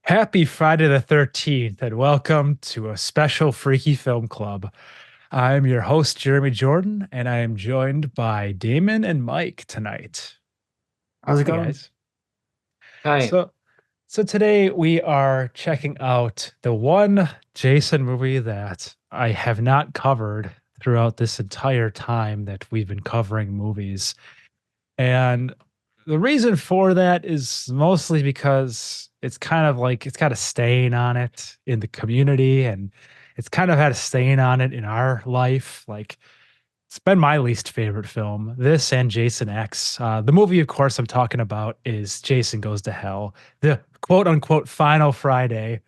Happy Friday the 13th, and welcome to a special Freaky Film Club. I'm your host, Jeremy Jordan, and I am joined by Damon and Mike tonight. How's it Hey going? guys. Hi. So so today we are checking out the one Jason movie that I have not covered throughout this entire time that we've been covering movies. And the reason for that is mostly because it's kind of like it's got a stain on it in the community, and it's kind of had a stain on it in our life. Like, it's been my least favorite film. This and Jason X. The movie, of course, I'm talking about is Jason Goes to Hell, the quote unquote final Friday.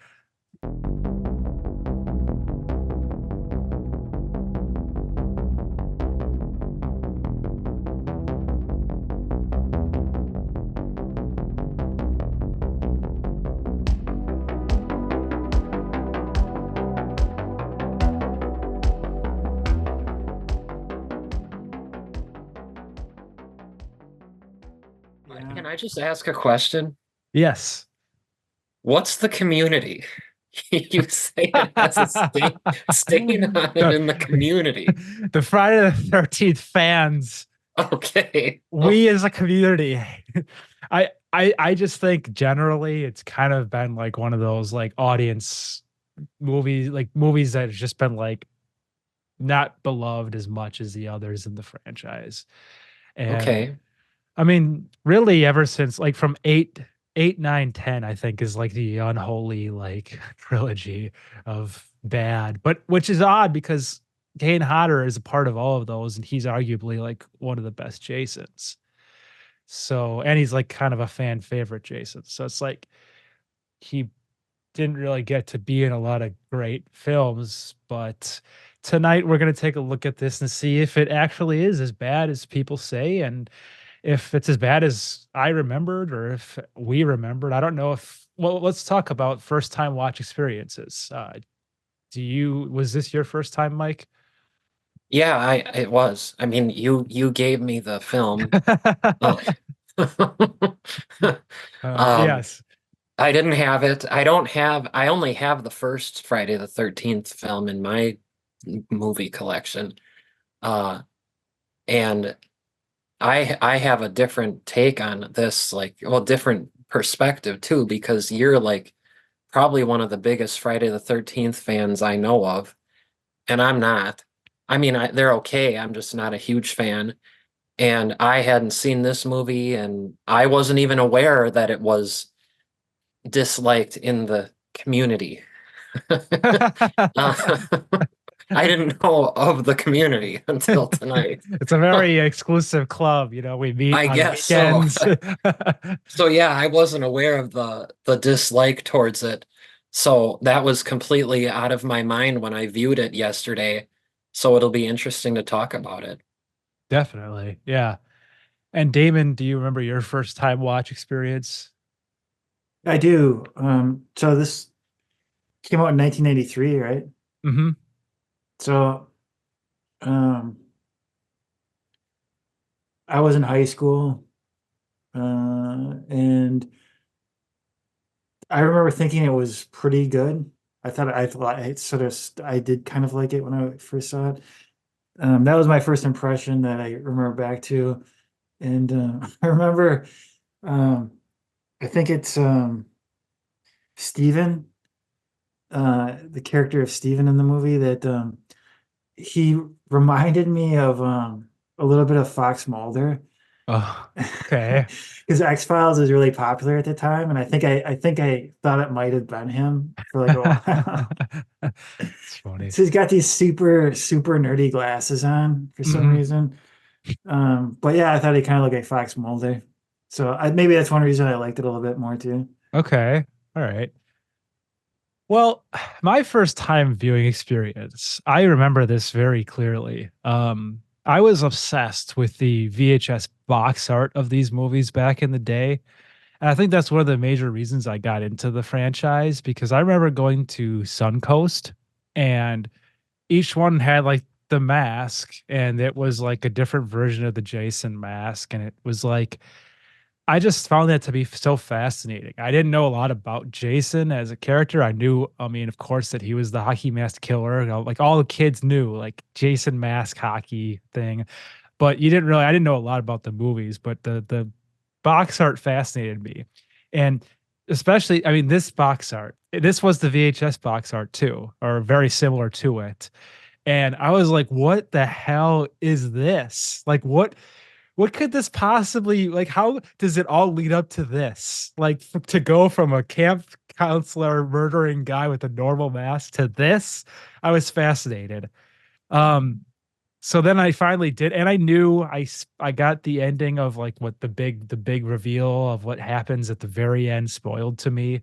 Yeah. Can I just ask a question? Yes. What's the community? You say it has a stain on it the, in the community. the Friday the 13th fans, Okay. we as a community. I just think generally it's kind of been like one of those like audience movies, like movies that have just been like not beloved as much as the others in the franchise. And Okay. I mean, really ever since like from 8, 9, 10, I think is like the unholy like trilogy of bad, but which is odd because Kane Hodder is a part of all of those, and he's arguably like one of the best Jasons. So, and he's like kind of a fan favorite Jason. So it's like he didn't really get to be in a lot of great films, but tonight we're going to take a look at this and see if it actually is as bad as people say, and if it's as bad as I remembered or if we remembered. I don't know if, well, let's talk about first time watch experiences. Was this your first time, Mike? Yeah, I it was. I mean, you gave me the film. Oh. Um, Yes. I didn't have it. I only have the first Friday the 13th film in my movie collection. Uh, and I have a different take on this, like, well, different perspective too, because you're like probably one of the biggest Friday the 13th fans I know of, and I'm not. I mean, they're okay. I'm just not a huge fan. And I hadn't seen this movie, and I wasn't even aware that it was disliked in the community. Uh, I didn't know of the community until tonight. It's a very exclusive club. We meet I on guess so. weekends. So yeah, I wasn't aware of the dislike towards it. So that was completely out of my mind when I viewed it yesterday. So it'll be interesting to talk about it. Definitely. Yeah. And Damon, do you remember your first time watch experience? I do. So this came out in 1983, right? Hmm. So, um, I was in high school, and I remember thinking it was pretty good. I thought I did kind of like it when I first saw it. That was my first impression that I remember back to, and I remember, um, I think it's Steven, the character of Steven in the movie that he reminded me of a little bit of Fox Mulder Oh, okay. because X-Files was really popular at the time, and I think I thought it might have been him for like a while. It's funny. So he's got these super nerdy glasses on for some Hmm. reason. But yeah, I thought he kind of looked like Fox Mulder. So maybe that's one reason I liked it a little bit more too. Okay. All right. Well, my first time viewing experience, I remember this very clearly. I was obsessed with the VHS box art of these movies back in the day. And I think that's one of the major reasons I got into the franchise because I remember going to Suncoast, and each one had like the mask, and it was like a different version of the Jason mask. And it was like I just found that to be so fascinating. I didn't know a lot about Jason as a character. I knew, I mean, of course, that he was the hockey mask killer. Like all the kids knew, like Jason mask hockey thing. But you didn't really, I didn't know a lot about the movies, but the box art fascinated me. And especially, I mean, this box art, this was the VHS box art too, or very similar to it. And I was like, what the hell is this? Like, what could this possibly, like, how does it all lead up to this? Like, to go from a camp counselor murdering guy with a normal mask to this, I was fascinated. Um, so then I finally did, and I knew I got the ending of like what the big reveal of what happens at the very end spoiled to me.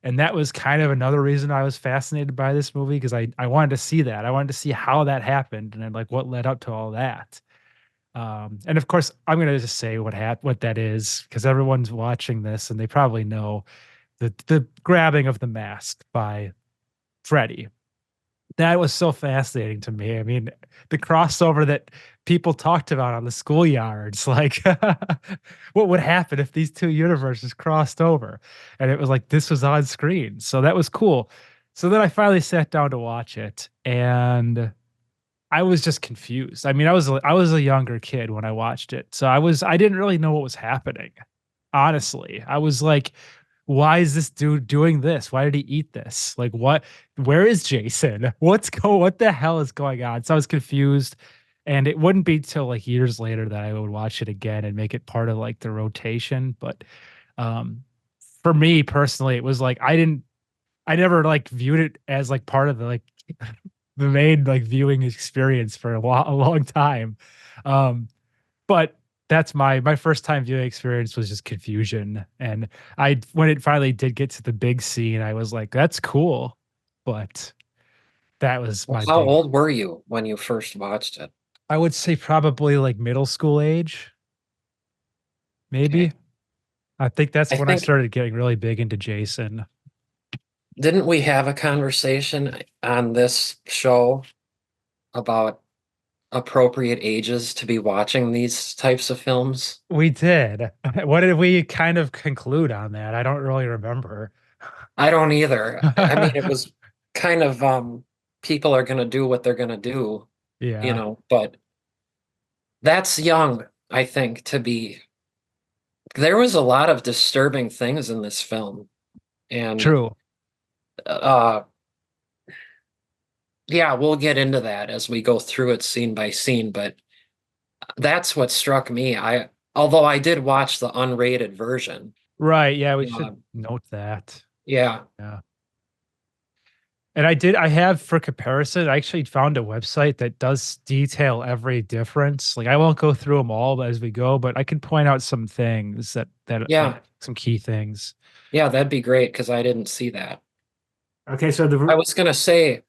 And that was kind of another reason I was fascinated by this movie, because I wanted to see that. I wanted to see how that happened and then like what led up to all that. And of course, I'm gonna just say what that is, because everyone's watching this and they probably know the grabbing of the mask by Freddy. That was so fascinating to me. I mean, the crossover that people talked about on the schoolyards, like what would happen if these two universes crossed over? And it was like this was on screen. So that was cool. So then I finally sat down to watch it, and I was just confused. I mean, I was a younger kid when I watched it. So I didn't really know what was happening. Honestly, I was like, why is this dude doing this? Why did he eat this? Like where is Jason? What the hell is going on? So I was confused. And it wouldn't be till like years later that I would watch it again and make it part of like the rotation. But um for me personally, it was like I never like viewed it as like part of the like the main like viewing experience for a long time. Um, but that's my first time viewing experience was just confusion. And I when it finally did get to the big scene, I was like, that's cool. But that was Well, my how big, old were you when you first watched it? I would say probably like middle school age, maybe. Okay. I think that's I when I think, started getting really big into Jason. didn't we have a conversation on this show about appropriate ages to be watching these types of films? We did. What did we kind of conclude on that? I don't really remember. I don't either. I mean, it was kind of people are gonna do what they're gonna do, Yeah, but that's young, I think, to be. There was a lot of disturbing things in this film, and true. uh yeah, we'll get into that as we go through it scene by scene, but that's what struck me. Although I did watch the unrated version. Right. Yeah, we Uh, should note that. yeah, Yeah. And I have for comparison, I actually found a website that does detail every difference. Like I won't go through them all as we go, but I can point out some things that like yeah, some key things. yeah, that'd be great because I didn't see that. Okay, so the I was gonna say,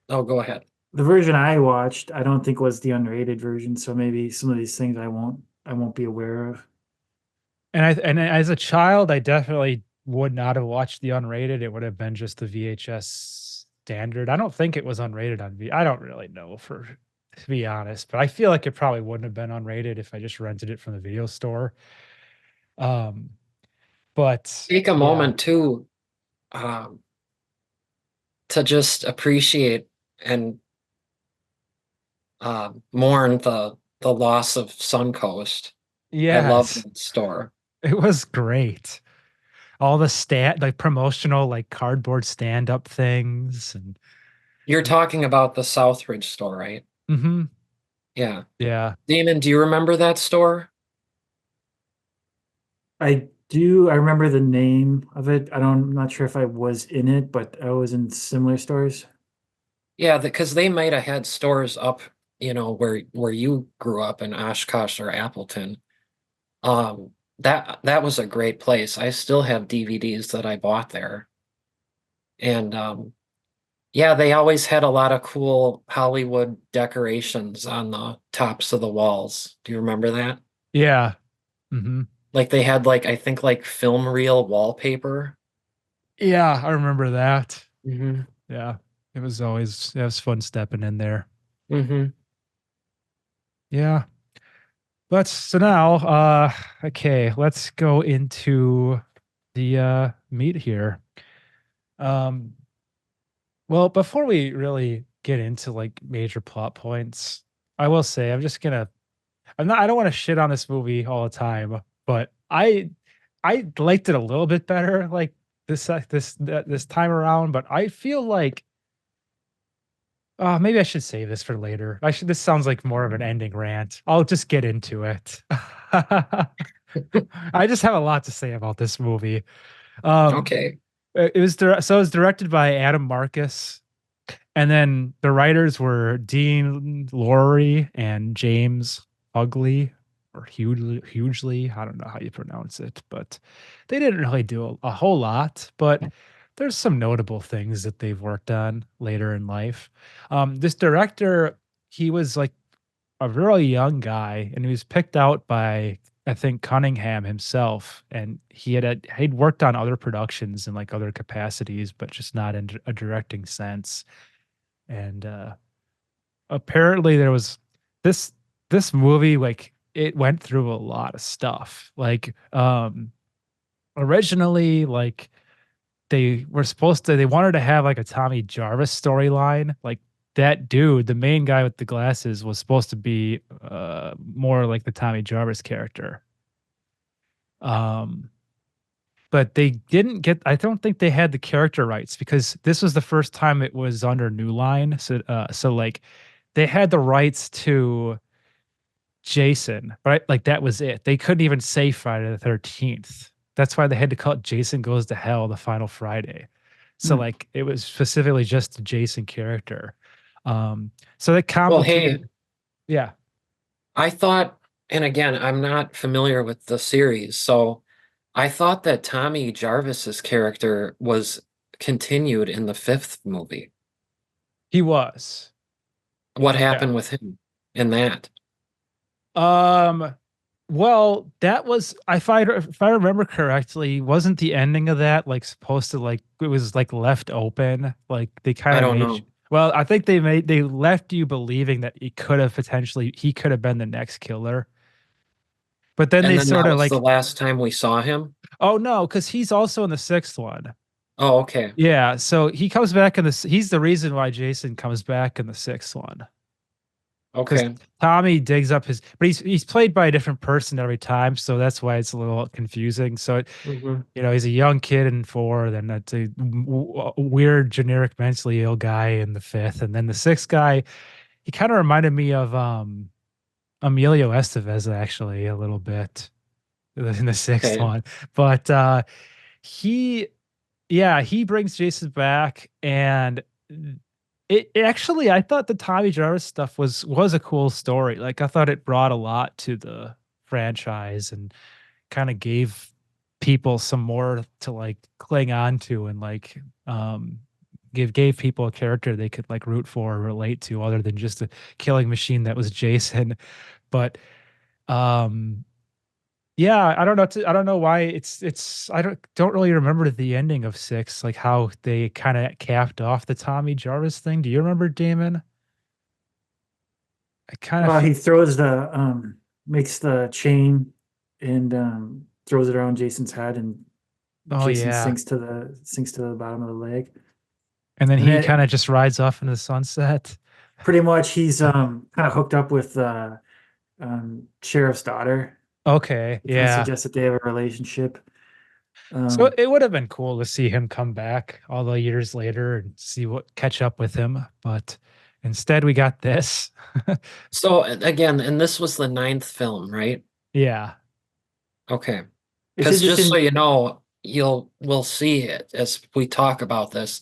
oh, go ahead. the version I watched, I don't think was the unrated version, so maybe some of these things I won't be aware of. And as a child, I definitely would not have watched the unrated. It would have been just the VHS standard. I don't think it was unrated on V. I don't really know for to be honest, but I feel like it probably wouldn't have been unrated if I just rented it from the video store. Um, but Take a yeah, moment too, um, to just appreciate and mourn the loss of Suncoast. I love yes, that store. it was great. All the like promotional like cardboard stand up things and You're talking about the Southridge store, right? hmm Yeah. yeah. Damon, do you remember that store? I do. I remember the name of it. I'm not sure if I was in it, but I was in similar stores. Yeah, because they might have had stores up, where you grew up in Oshkosh or Appleton. That was a great place. I still have DVDs that I bought there. And yeah, they always had a lot of cool Hollywood decorations on the tops of the walls. Do you remember that? Yeah. hmm Like they had like I think like film reel wallpaper. Yeah, I remember that. Hmm. Yeah. It was fun stepping in there. Hmm. Yeah. But so now, okay, let's go into the meat here. Um, well, before we really get into like major plot points, I will say I don't want to shit on this movie all the time, but I liked it a little bit better like this time around, but I feel like maybe I should save this for later. This sounds like more of an ending rant. I'll just get into it. I just have a lot to say about this movie. Um, Okay. so it was directed by Adam Marcus, and then the writers were Dean Lorey and James Huguely or Hugely. I don't know how you pronounce it, but they didn't really do a whole lot. But there's some notable things that they've worked on later in life. This director, he was like a really young guy, and he was picked out by I think Cunningham himself, and he'd worked on other productions in like other capacities, but just not in a directing sense. And apparently there was this this movie like it went through a lot of stuff. Like originally like they wanted to have like a Tommy Jarvis storyline. Like that dude, the main guy with the glasses, was supposed to be more like the Tommy Jarvis character. Um but they didn't get I don't think they had the character rights because this was the first time it was under New Line. So like they had the rights to Jason, but like that was it. They couldn't even say Friday the 13th. That's why they had to call it Jason Goes to Hell the final Friday. So Hmm. like it was specifically just the Jason character. So that Well, hey, complicated. Yeah. I thought, and again, I'm not familiar with the series, so I thought that Tommy Jarvis's character was continued in the fifth movie. He was. What Yeah. happened with him in that? Um well, that was if I remember correctly, wasn't the ending of that like supposed to like it was like left open? Like they kind I of don't made know. well, I think they left you believing that he could have been the next killer. But then And they then sort that of was the like, last time we saw him? oh no, because he's also in the sixth one. Oh, okay. Yeah, so he comes back he's the reason why Jason comes back in the sixth one. Because Okay. Tommy digs up but he's played by a different person every time, so that's why it's a little confusing. So Hmm. he's a young kid in four, then that's a weird generic mentally ill guy in the fifth, and then the sixth guy, he kind of reminded me of Emilio Estevez actually a little bit in the sixth Okay. one. But he he brings Jason back, and it actually I thought the Tommy Jarvis stuff was a cool story. Like I thought it brought a lot to the franchise and kind of gave people some more to like cling on to and like gave people a character they could like root for or relate to other than just a killing machine that was Jason. But um yeah, I don't know why it's I don't really remember the ending of six, like how they kind of capped off the Tommy Jarvis thing. Do you remember, Damon? I kind of He throws the makes the chain and throws it around Jason's head, and oh Jason yeah. sinks to the bottom of the lake. And then And he kind it of just rides off into the sunset. pretty much he's kind of hooked up with sheriff's daughter. Okay, It kind of yeah. suggests that they have a relationship. So Um, it would have been cool to see him come back all the years later and see what catch up with him, but instead we got this. So again, and this was the ninth film, right? Yeah, Okay. it's Because just so interesting. you know, we'll see it as we talk about this.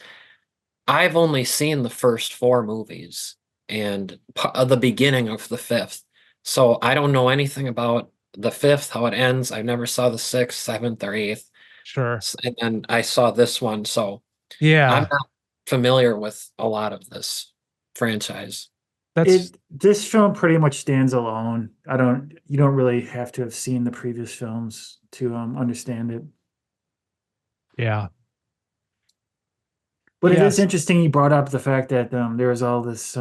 I've only seen the first four movies and the beginning of the fifth. So I don't know anything about the fifth, how it ends. I never saw the sixth, seventh, or eighth. sure. And then I saw this one. So I'm Yeah, not familiar with a lot of this franchise. that's This film pretty much stands alone. You don't really have to have seen the previous films to understand it. yeah. But it is Yes. interesting you brought up the fact that there was all this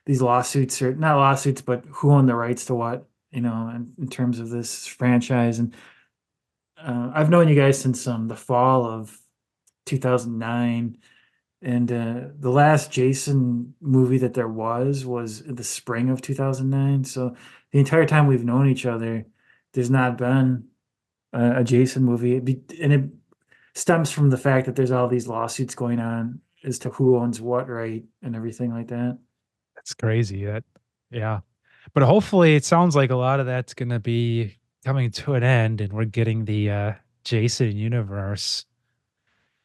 these lawsuits, or not lawsuits, but who owned the rights to what. in terms of this franchise. And I've known you guys since the fall of 2009. And the last Jason movie that there was in the spring of 2009. So the entire time we've known each other, there's not been a Jason movie. And it stems from the fact that there's all these lawsuits going on as to who owns what right and everything like that. That's crazy. Yeah. But hopefully it sounds like a lot of that's going to be coming to an end and we're getting the Jason universe.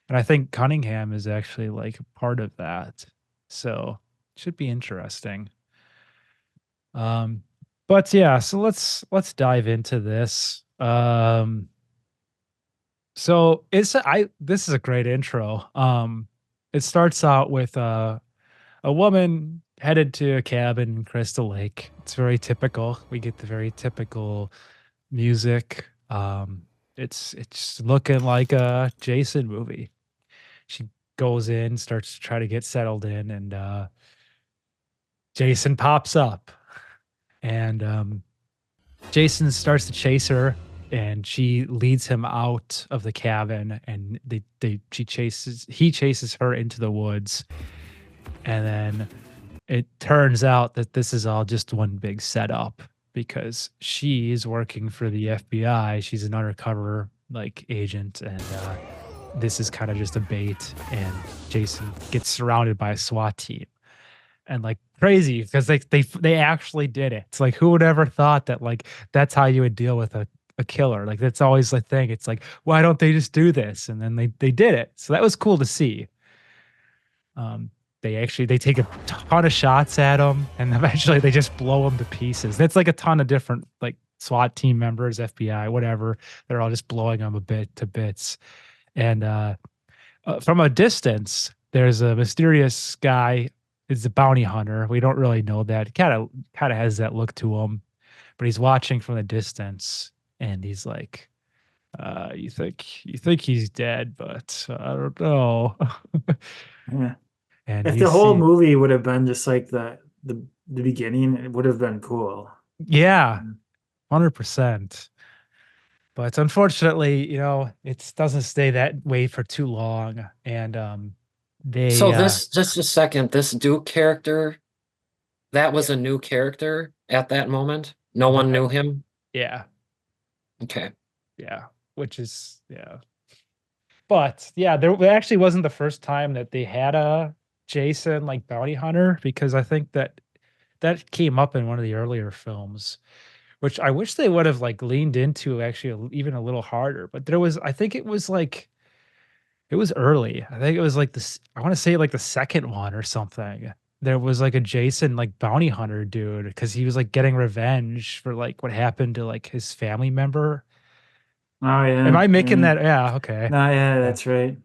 And I think Cunningham is actually like part of that. So it should be interesting. Um, but yeah, so let's dive into this. So this is a great intro. It starts out with a woman headed to a cabin in Crystal Lake. It's very typical. We get the very typical music. It's looking like a Jason movie. She goes in, starts to try to get settled in, and Jason pops up. And Jason starts to chase her, and she leads him out of the cabin, and he chases her into the woods. And then it turns out that this is all just one big setup because she's working for the FBI. She's an undercover like agent, and this is kind of just a bait. And Jason gets surrounded by a SWAT team, and like crazy because they actually did it. It's like who would ever thought that like that's how you would deal with a killer? Like that's always the thing. It's like why don't they just do this? And then they did it. So that was cool to see. They take a ton of shots at him, and eventually they just blow him to pieces. That's like a ton of different like SWAT team members, FBI, whatever. They're all just blowing him a bit to bits. And from a distance, there's a mysterious guy. It's a bounty hunter. We don't really know that. Kind of has that look to him, but he's watching from the distance, and he's like, "You think he's dead, but I don't know." Yeah. And If you the whole see, movie would have been just like the beginning, it would have been cool. yeah, 100%. But unfortunately, it doesn't stay that way for too long. And they So this, just a second, this Duke character, that was a new character at that moment. No one knew him. yeah, Okay. yeah, which is yeah. But yeah, there actually wasn't the first time that they had a Jason like bounty hunter because I think that came up in one of the earlier films, which I wish they would have like leaned into actually even a little harder. But I think it was like it was early. I think it was like this. I want to say like the second one or something. There was like a Jason like bounty hunter dude because he was like getting revenge for like what happened to like his family member. Oh Am yeah, I making yeah. that? Yeah. Okay. No, yeah, Yeah. that's right.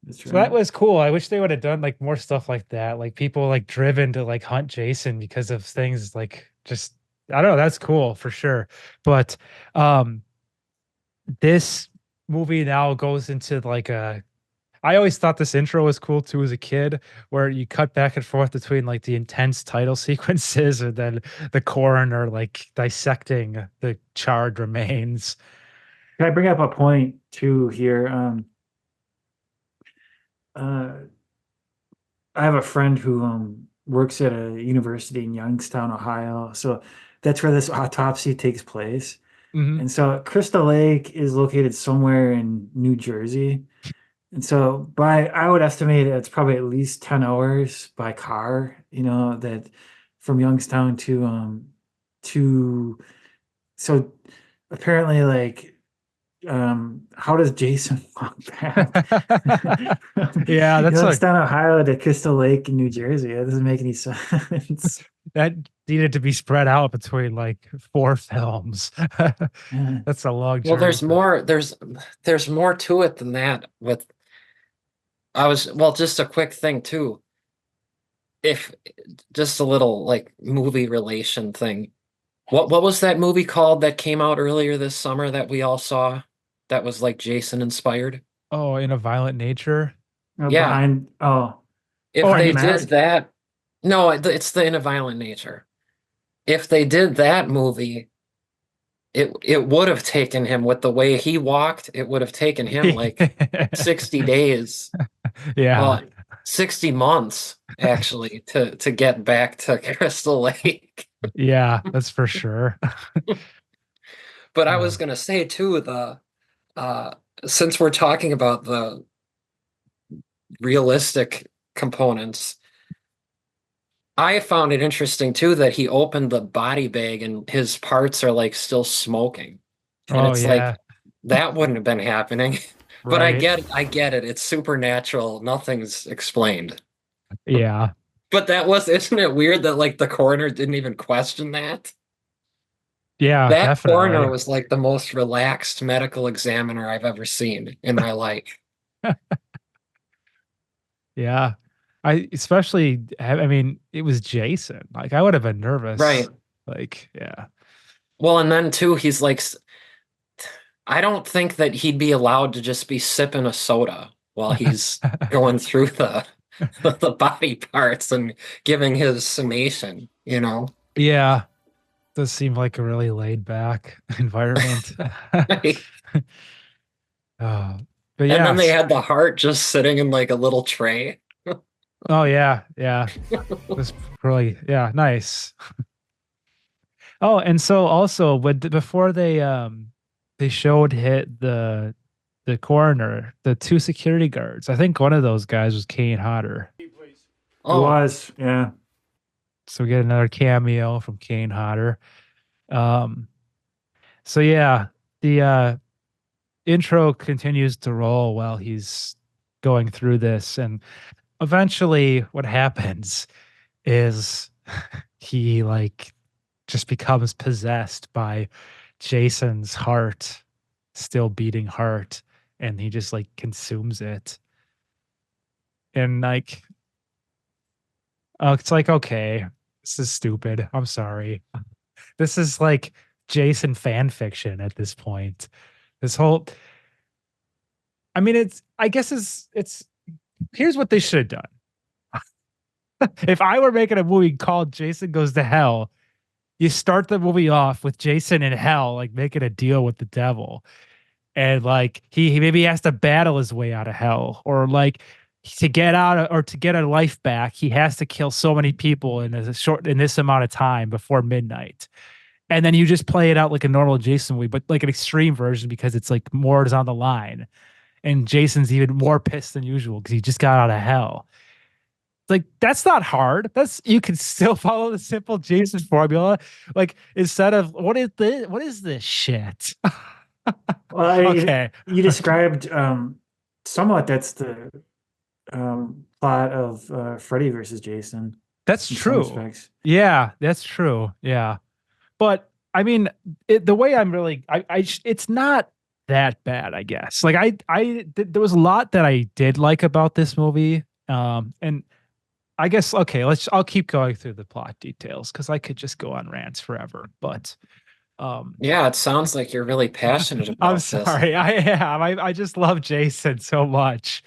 That's So that right. was cool. I wish they would have done like more stuff like that. Like people like driven to like hunt Jason because of things like just I don't know, that's cool for sure. But um this movie now goes into like a I always thought this intro was cool too as a kid, where you cut back and forth between like the intense title sequences and then the coroner like dissecting the charred remains. Can I bring up a point too here? Uh, I have a friend who works at a university in Youngstown, Ohio. So that's where this autopsy takes place. Hmm. And so Crystal Lake is located somewhere in New Jersey. And so I would estimate it's probably at least 10 hours by car, that from Youngstown to so apparently like how does Jason walk back Yeah, that's like Youngstown, Ohio to Crystal Lake in New Jersey? That doesn't make any sense. that needed to be spread out between like four films. Yeah. That's a long Well, journey. there's more to it than that. Just a quick thing too. If just a little like movie relation thing. What was that movie called that came out earlier this summer that we all saw that was like Jason inspired? Oh, in a violent nature. Yeah, if Oh, they and did that, no, it's the In a Violent Nature. If they did that movie it would have taken him with the way he walked, it would have taken him like 60 days. Yeah. Well, 60 months actually to get back to Crystal Lake. Yeah, that's for sure. But I was Oh, gonna say too, the uh since we're talking about the realistic components, I found it interesting too that he opened the body bag and his parts are like still smoking. And oh it's like yeah, that wouldn't have been happening. But right. I get it. It's supernatural. Nothing's explained. Yeah. But that was, isn't it weird that like the coroner didn't even question that? Yeah, That coroner definitely. was like the most relaxed medical examiner I've ever seen in my life. Yeah. I especially I mean, it was Jason. Like I would have been Right. nervous. Like, yeah. Well, and then too, he's like, I don't think that he'd be allowed to just be sipping a soda while he's going through the body parts and giving his summation, you know? Yeah. Does seem like a really laid back environment. Oh, but And then they yes. had the heart just sitting in like a little tray. Oh yeah, yeah. That's really yeah, nice. Oh, and so also before they showed hit the coroner, the two security guards. I think one of those guys was Kane Hodder. It Oh, was, yeah. So we get another cameo from Kane Hodder. Um, so yeah, the intro continues to roll while he's going through this, and eventually what happens is he like just becomes possessed by Jason's heart, still beating heart, and he just like consumes it. And like, oh, it's like, okay, this is stupid. I'm sorry. This is like Jason fan fiction at this point. This whole, I mean, I guess here's what they should have done. If I were making a movie called Jason Goes to Hell, you start the movie off with Jason in hell, like making a deal with the devil. And like he maybe has to battle his way out of hell, or like to get out or to get a life back, he has to kill so many people in this amount of time before midnight. And then you just play it out like a normal Jason movie, but like an extreme version because it's like more is on the line. And Jason's even more pissed than usual because he just got out of hell. Like that's not hard. That's you can still follow the simple Jason formula. Like instead of what is this shit? Well, Okay. you described somewhat that's the plot of Freddy versus Jason That's in some true. respects. Yeah, that's true. Yeah. But I mean, the way I'm really, it's not that bad, I guess. Like there was a lot that I did like about this movie. And I guess, okay, I'll keep going through the plot details because I could just go on rants forever. But, um, yeah, it sounds like you're really passionate I'm about this. sorry. I am. I just love Jason so much.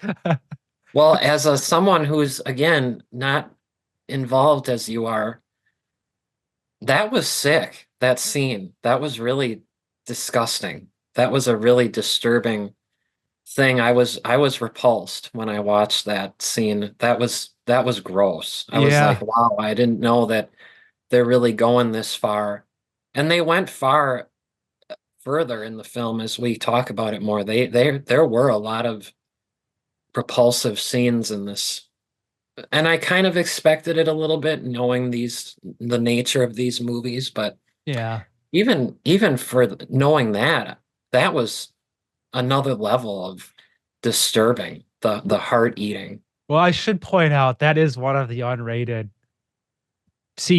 Well, as a someone who's again not involved as you are, that was sick. That scene. That was really disgusting. That was a really disturbing thing. I was repulsed when I watched that scene. That was gross. I was like, Yeah. wow, I didn't know that they're really going this far. And they went further in the film as we talk about it more. There were a lot of propulsive scenes in this. And I kind of expected it a little bit knowing the nature of these movies, but Yeah. even for knowing that, that was another level of disturbing, the heart eating. Well, I should point out that is one of the unrated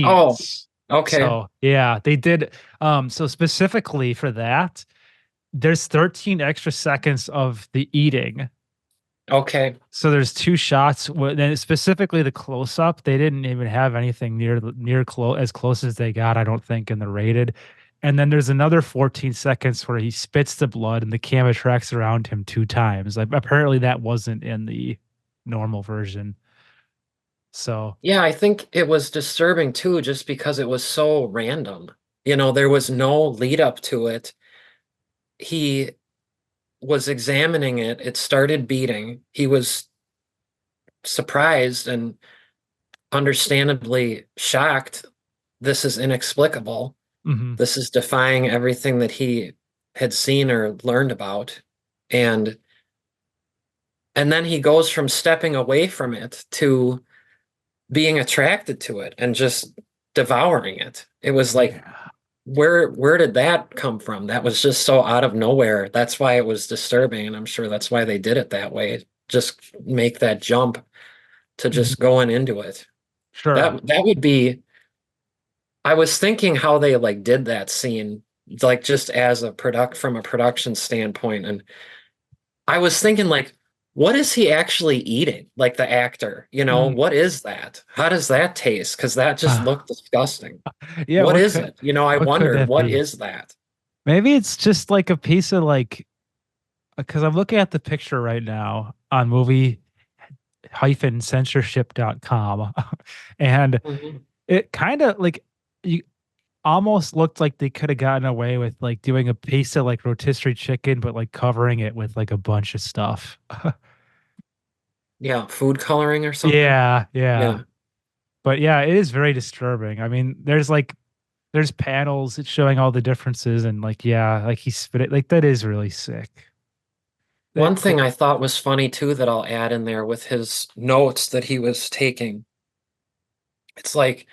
Oh, scenes. okay. So yeah, they did. So specifically for that, there's 13 extra seconds of the eating. Okay. So there's two shots. Then specifically the close up, they didn't even have anything near close as close as they got, I don't think, in the rated. And then there's another 14 seconds where he spits the blood and the camera tracks around him two times. Like apparently that wasn't in the normal version. So Yeah, I think it was disturbing too, just because it was so random. You know, there was no lead up to it. He was examining it. It started beating. He was surprised and understandably shocked. This is inexplicable. Hmm. This is defying everything that he had seen or learned about. And then he goes from stepping away from it to being attracted to it and just devouring it. It was like, Yeah. where did that come from? That was just so out of nowhere. That's why it was disturbing, and I'm sure that's why they did it that way. Just make that jump to Mhm. just going into it. Sure. That would be, I was thinking how they like did that scene, like just as a from a production standpoint. And I was thinking like, what is he actually eating? Like the actor, you know, Mm. what is that? How does that taste? Because that just looked disgusting. Yeah, What is it? You know, I what could wondered, that what be? is that? Maybe it's just like a piece of like, because I'm looking at the picture right now on movie-censorship.com, and Mhm. it kind of like you almost looked like they could have gotten away with like doing a piece of like rotisserie chicken, but like covering it with like a bunch of stuff. Yeah, food coloring or something. Yeah, yeah. Yeah. But yeah, it is very disturbing. I mean, there's panels it's showing all the differences and like yeah, like he spit it like that is really sick. One That thing I thought was funny too that I'll add in there with his notes that he was taking. It's like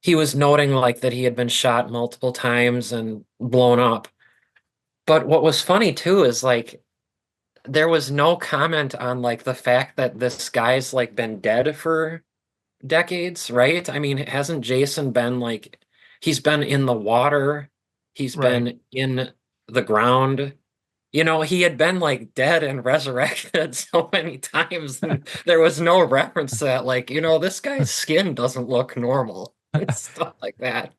he was noting like that he had been shot multiple times and blown up. But what was funny too is like there was no comment on like the fact that this guy's like been dead for decades, right? I mean, hasn't Jason been like he's been in the water, he's right. been in the ground. You know, he had been like dead and resurrected so many times, and there was no reference to that. Like, you know, this guy's skin doesn't look normal. It's stuff like that.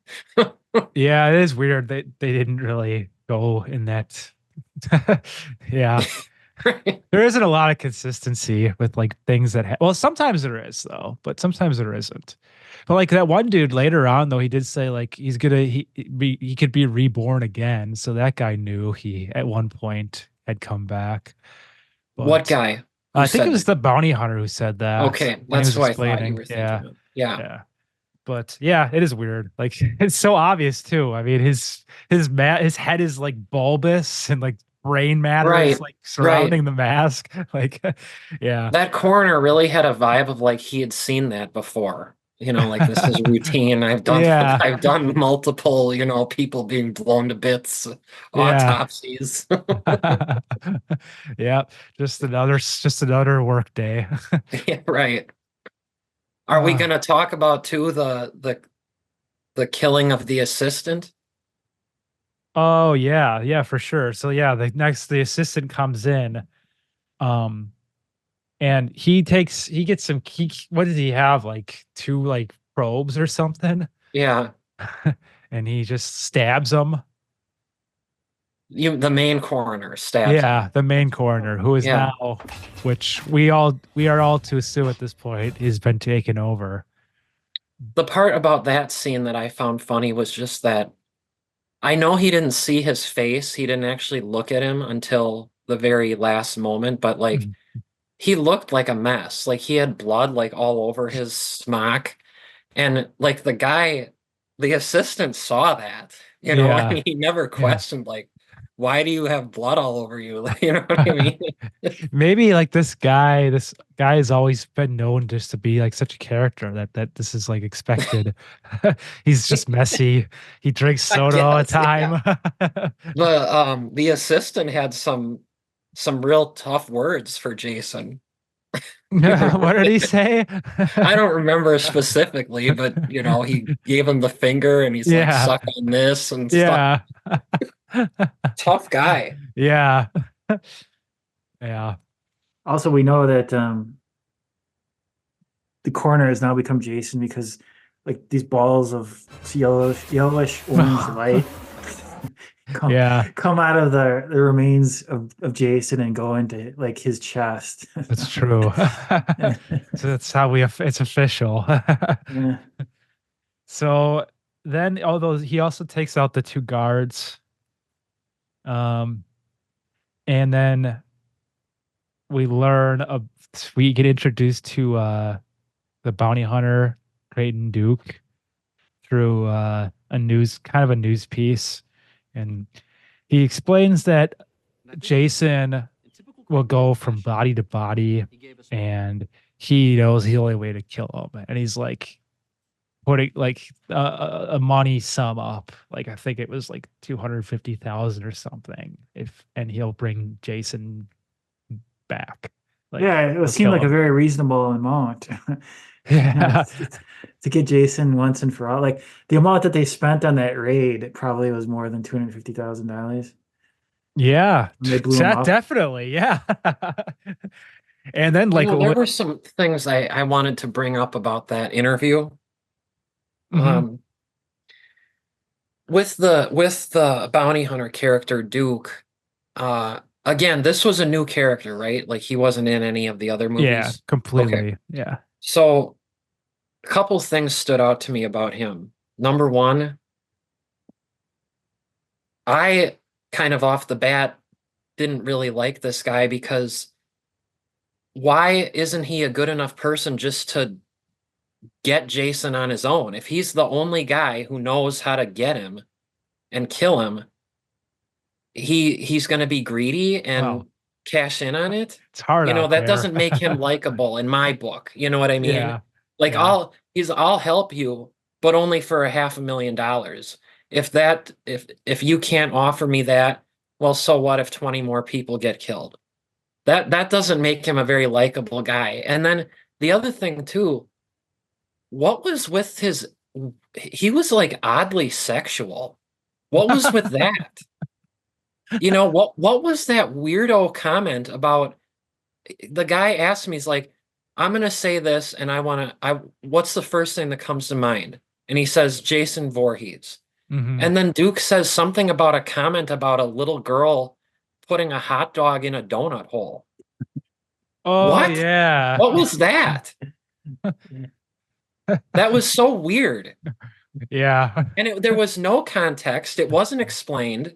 Yeah, it is weird that they didn't really go in that. Yeah. There isn't a lot of consistency with like things that well, sometimes there is though, but sometimes there isn't. But like that one dude later on though, he did say like he's gonna he could be reborn again. So that guy knew he at one point had come back. What But guy? Who I think it said was that? the bounty hunter who said that Okay, when he that's was who I thought you explaining. were Yeah, thinking of. Yeah. yeah. But yeah, it is weird. Like it's so obvious too. I mean, his head is like bulbous and like brain matter is Right. like Right. surrounding the mask. Like, yeah. That coroner really had a vibe of like he had seen that before. You know, like this is routine. Yeah. I've done multiple, you know, people being blown to bits, Yeah. autopsies. Yeah. Just another work day. Yeah, right. Are we Uh, going to talk about too the killing of the assistant? oh yeah, yeah, for sure. So yeah, the assistant comes in. Um, and he gets what does he have? Like two like probes or something? Yeah, And he just stabs him. the main coroner stabs Yeah, him. the main coroner, who is Yeah. now, which we are all to assume at this point, has been taken over. The part about that scene that I found funny was just that I know he didn't see his face. He didn't actually look at him until the very last moment, but like Mhm. he looked like a mess. Like he had blood like all over his smock. And like the assistant saw that, you know, Yeah, and he never yeah. questioned like, why do you have blood all over you? You know what I mean? Maybe like this guy has always been known just to be like such a character that this is like expected. He's just messy. He drinks I soda all the guess, yeah. time. The assistant had some real tough words for Jason. You What did he know? say? I don't remember specifically, but you know, he gave him the finger and he's like, Yeah, suck on this and stuff. yeah, Tough guy. yeah, yeah. Also, we know that the coroner has now become Jason because like these balls of yellowish orange light come Yeah, come out of the remains of Jason and go into like his chest. that's true. So that's how it's official. Yeah. So then although he also takes out the two guards, um, and then we learn we get introduced to the bounty hunter Creighton Duke through a news piece, and he explains that Jason will go from body to body, and he knows the only way to kill him, and he's like putting like a money sum up, like I think it was like 250,000 or something, if and he'll bring Jason back, like Yeah, it he'll seemed kill like a him. very reasonable amount. Yeah, To get Jason once and for all. Like the amount that they spent on that raid probably was more than $250,000 yeah, when they blew him up. definitely, yeah. And then You like know, there were some things I wanted to bring up about that interview. mhm. Um, with the bounty hunter character Duke, again, this was a new character, right? Like he wasn't in any of the other Yeah, movies. Okay. completely, yeah. So a couple things stood out to me about him. Number one, I kind of off the bat didn't really like this guy because why isn't he a good enough person just to get Jason on his own? If he's the only guy who knows how to get him and kill him, he's going to be greedy and Well, cash in on it. it's hard You know, out that there. doesn't make him likable in my book. You know what I mean? Yeah, Like yeah. I'll help you, but only for $500,000. If you can't offer me that, well, so what if 20 more people get killed? That doesn't make him a very likable guy. And then the other thing too, what was with his he was like oddly sexual. What was with that? You know, what was that weirdo comment about the guy asked me, he's like, I'm gonna say this and I what's the first thing that comes to mind? And he says Jason Voorhees. Hmm. And then Duke says something about a comment about a little girl putting a hot dog in a donut hole. Oh What? yeah. What was that? That was so weird. Yeah. And there was no context. It wasn't explained.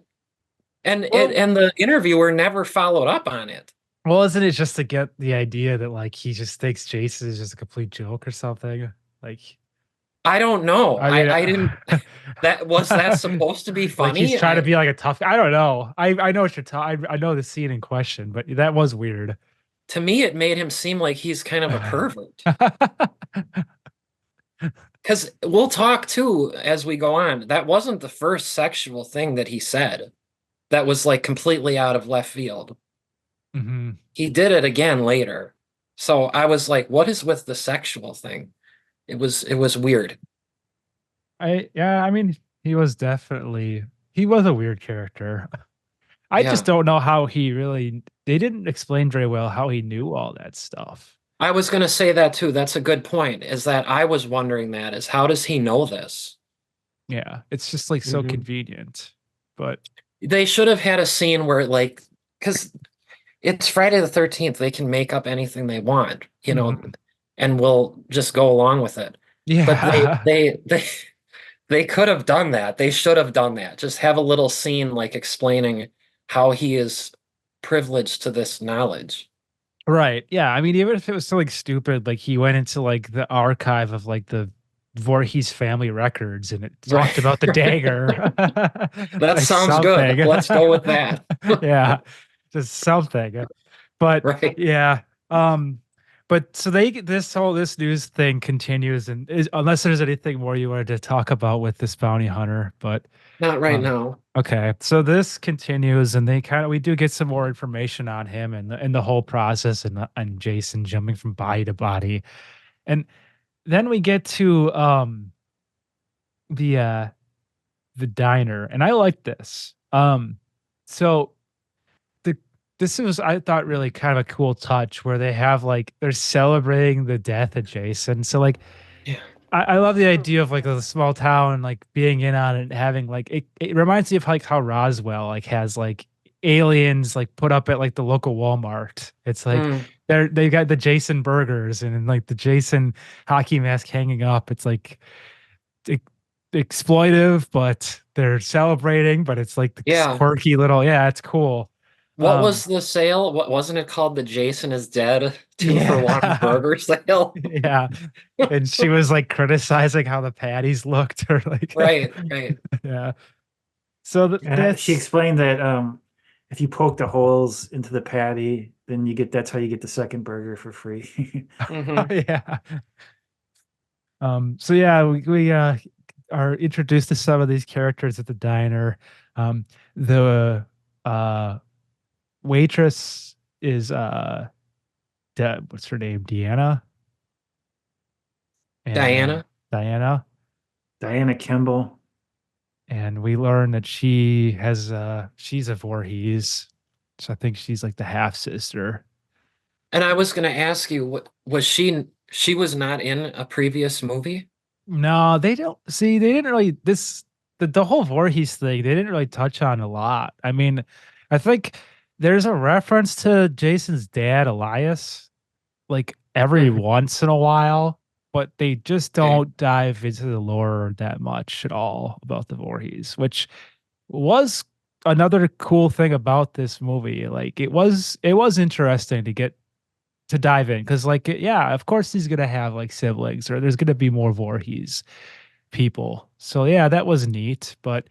Well, And the interviewer never followed up on it. well, isn't it just to get the idea that like he just thinks Jason is just a complete joke or something? Like, I don't know. I mean, I didn't that was that supposed to be like he's funny? trying to be like a tough. I don't know. I know what you're talking. I know the scene in question, but that was weird. To me, it made him seem like he's kind of a pervert. Because we'll talk too as we go on. That wasn't the first sexual thing that he said that was like completely out of left field. Hmm. He did it again later. So I was like, what is with the sexual thing? It was weird. Yeah. I mean, he was a weird character. I just Yeah. don't know how he really. They didn't explain very well how he knew all that stuff. I was gonna say that too. That's a good point. Is that I was wondering that is how does he know this? Yeah, it's just like so Mhm. convenient. But They should have had a scene where like because it's Friday the 13th, they can make up anything they want, mhm. and we'll just go along with it. But Yeah. they could have done that. They should have done that. Just have a little scene like explaining how he is privileged to this knowledge. Right. Yeah. I mean, even if it was something stupid, like he went into like the archive of like the Voorhees family records and it talked Right. about the dagger. That Like sounds good. something. Let's go with that. Yeah. Just something. But Right. yeah. Um, but so this news thing continues and unless there's anything more you wanted to talk about with this bounty hunter, but Not right um, now. okay, so this continues, and we do get some more information on him and the whole process, and Jason jumping from body to body, and then we get to the uh the diner, and I like this. So the this was I thought really kind of a cool touch where they have like they're celebrating the death of Jason. So like Yeah. I love the idea of like a small town like being in on it and having like it reminds me of like how Roswell like has like aliens like put up at like the local Walmart. It's like Mm, they've got the Jason burgers and like the Jason hockey mask hanging up. It's like it, exploitive, but they're celebrating, but it's like this Yeah. quirky little, yeah, it's cool. What Um, was the sale? What wasn't it called? The Jason is dead 2-for-1 yeah, burger sale? yeah. And she was like criticizing how the patties looked, or like, Right, right. yeah. So She that's, explained that if you poke the holes into the patty, then that's how you get the second burger for free. Hmm. yeah. So yeah, we are introduced to some of these characters at the diner. The uh waitress is what's her name? Deanna, and Diana. Diana. Diana Kimball. And we learn that she's a Voorhees. So I think she's like the half sister. And I was going to ask you, was she was not in a previous movie? No, they don't see, they didn't really the whole Voorhees thing, they didn't really touch on a lot. I mean, I think there's a reference to Jason's dad, Elias, like every Mhm. once in a while, but they just Okay. don't dive into the lore that much at all about the Voorhees, which was another cool thing about this movie. Like it was interesting to get to dive in because yeah, of course he's gonna have like siblings or there's gonna be more Voorhees people. So yeah, that was neat, but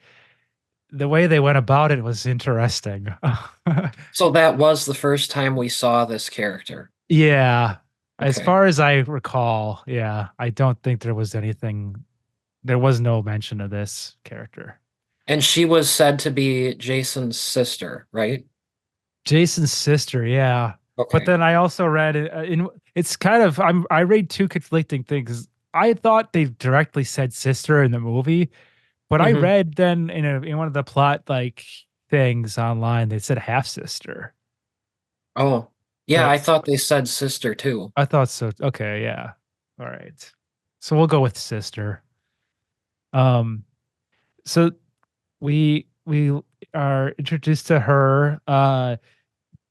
the way they went about it was interesting. So that was the first time we saw this character. Yeah, as Okay. far as I recall, yeah, I don't think there was no mention of this character. And she was said to be Jason's sister, right? Jason's sister, yeah. But Okay. then I also read it's kind of I read two conflicting things. I thought they directly said sister in the movie, but I Hmm. read then in one of the plot like things online they said half sister. Oh, yeah, But I thought they said sister too. I thought so. Okay, yeah. All right. So we'll go with sister. Um so we are introduced to her.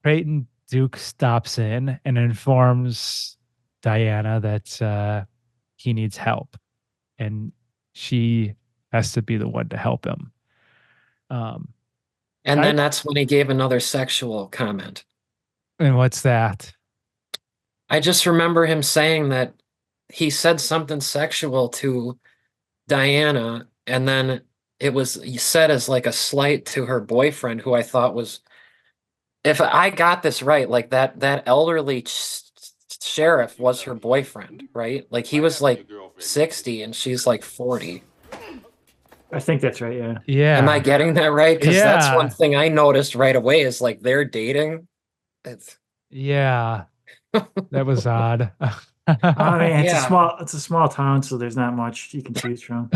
Creighton Duke stops in and informs Diana that he needs help, and she has to be the one to help him. Um, And I then that's when he gave another sexual comment. and what's that? I just remember him saying that he said something sexual to Diana, and then it was said as like a slight to her boyfriend, who I thought was, if I got this right, like that elderly sheriff was her boyfriend, right? Like he was like 60 and she's like 40. I think that's right. Yeah. Am I Yeah, getting that right? Because that's one yeah, thing I noticed right away is like they're dating. It's yeah. That was odd. I mean, yeah, it's a small town, so there's not much you can choose from.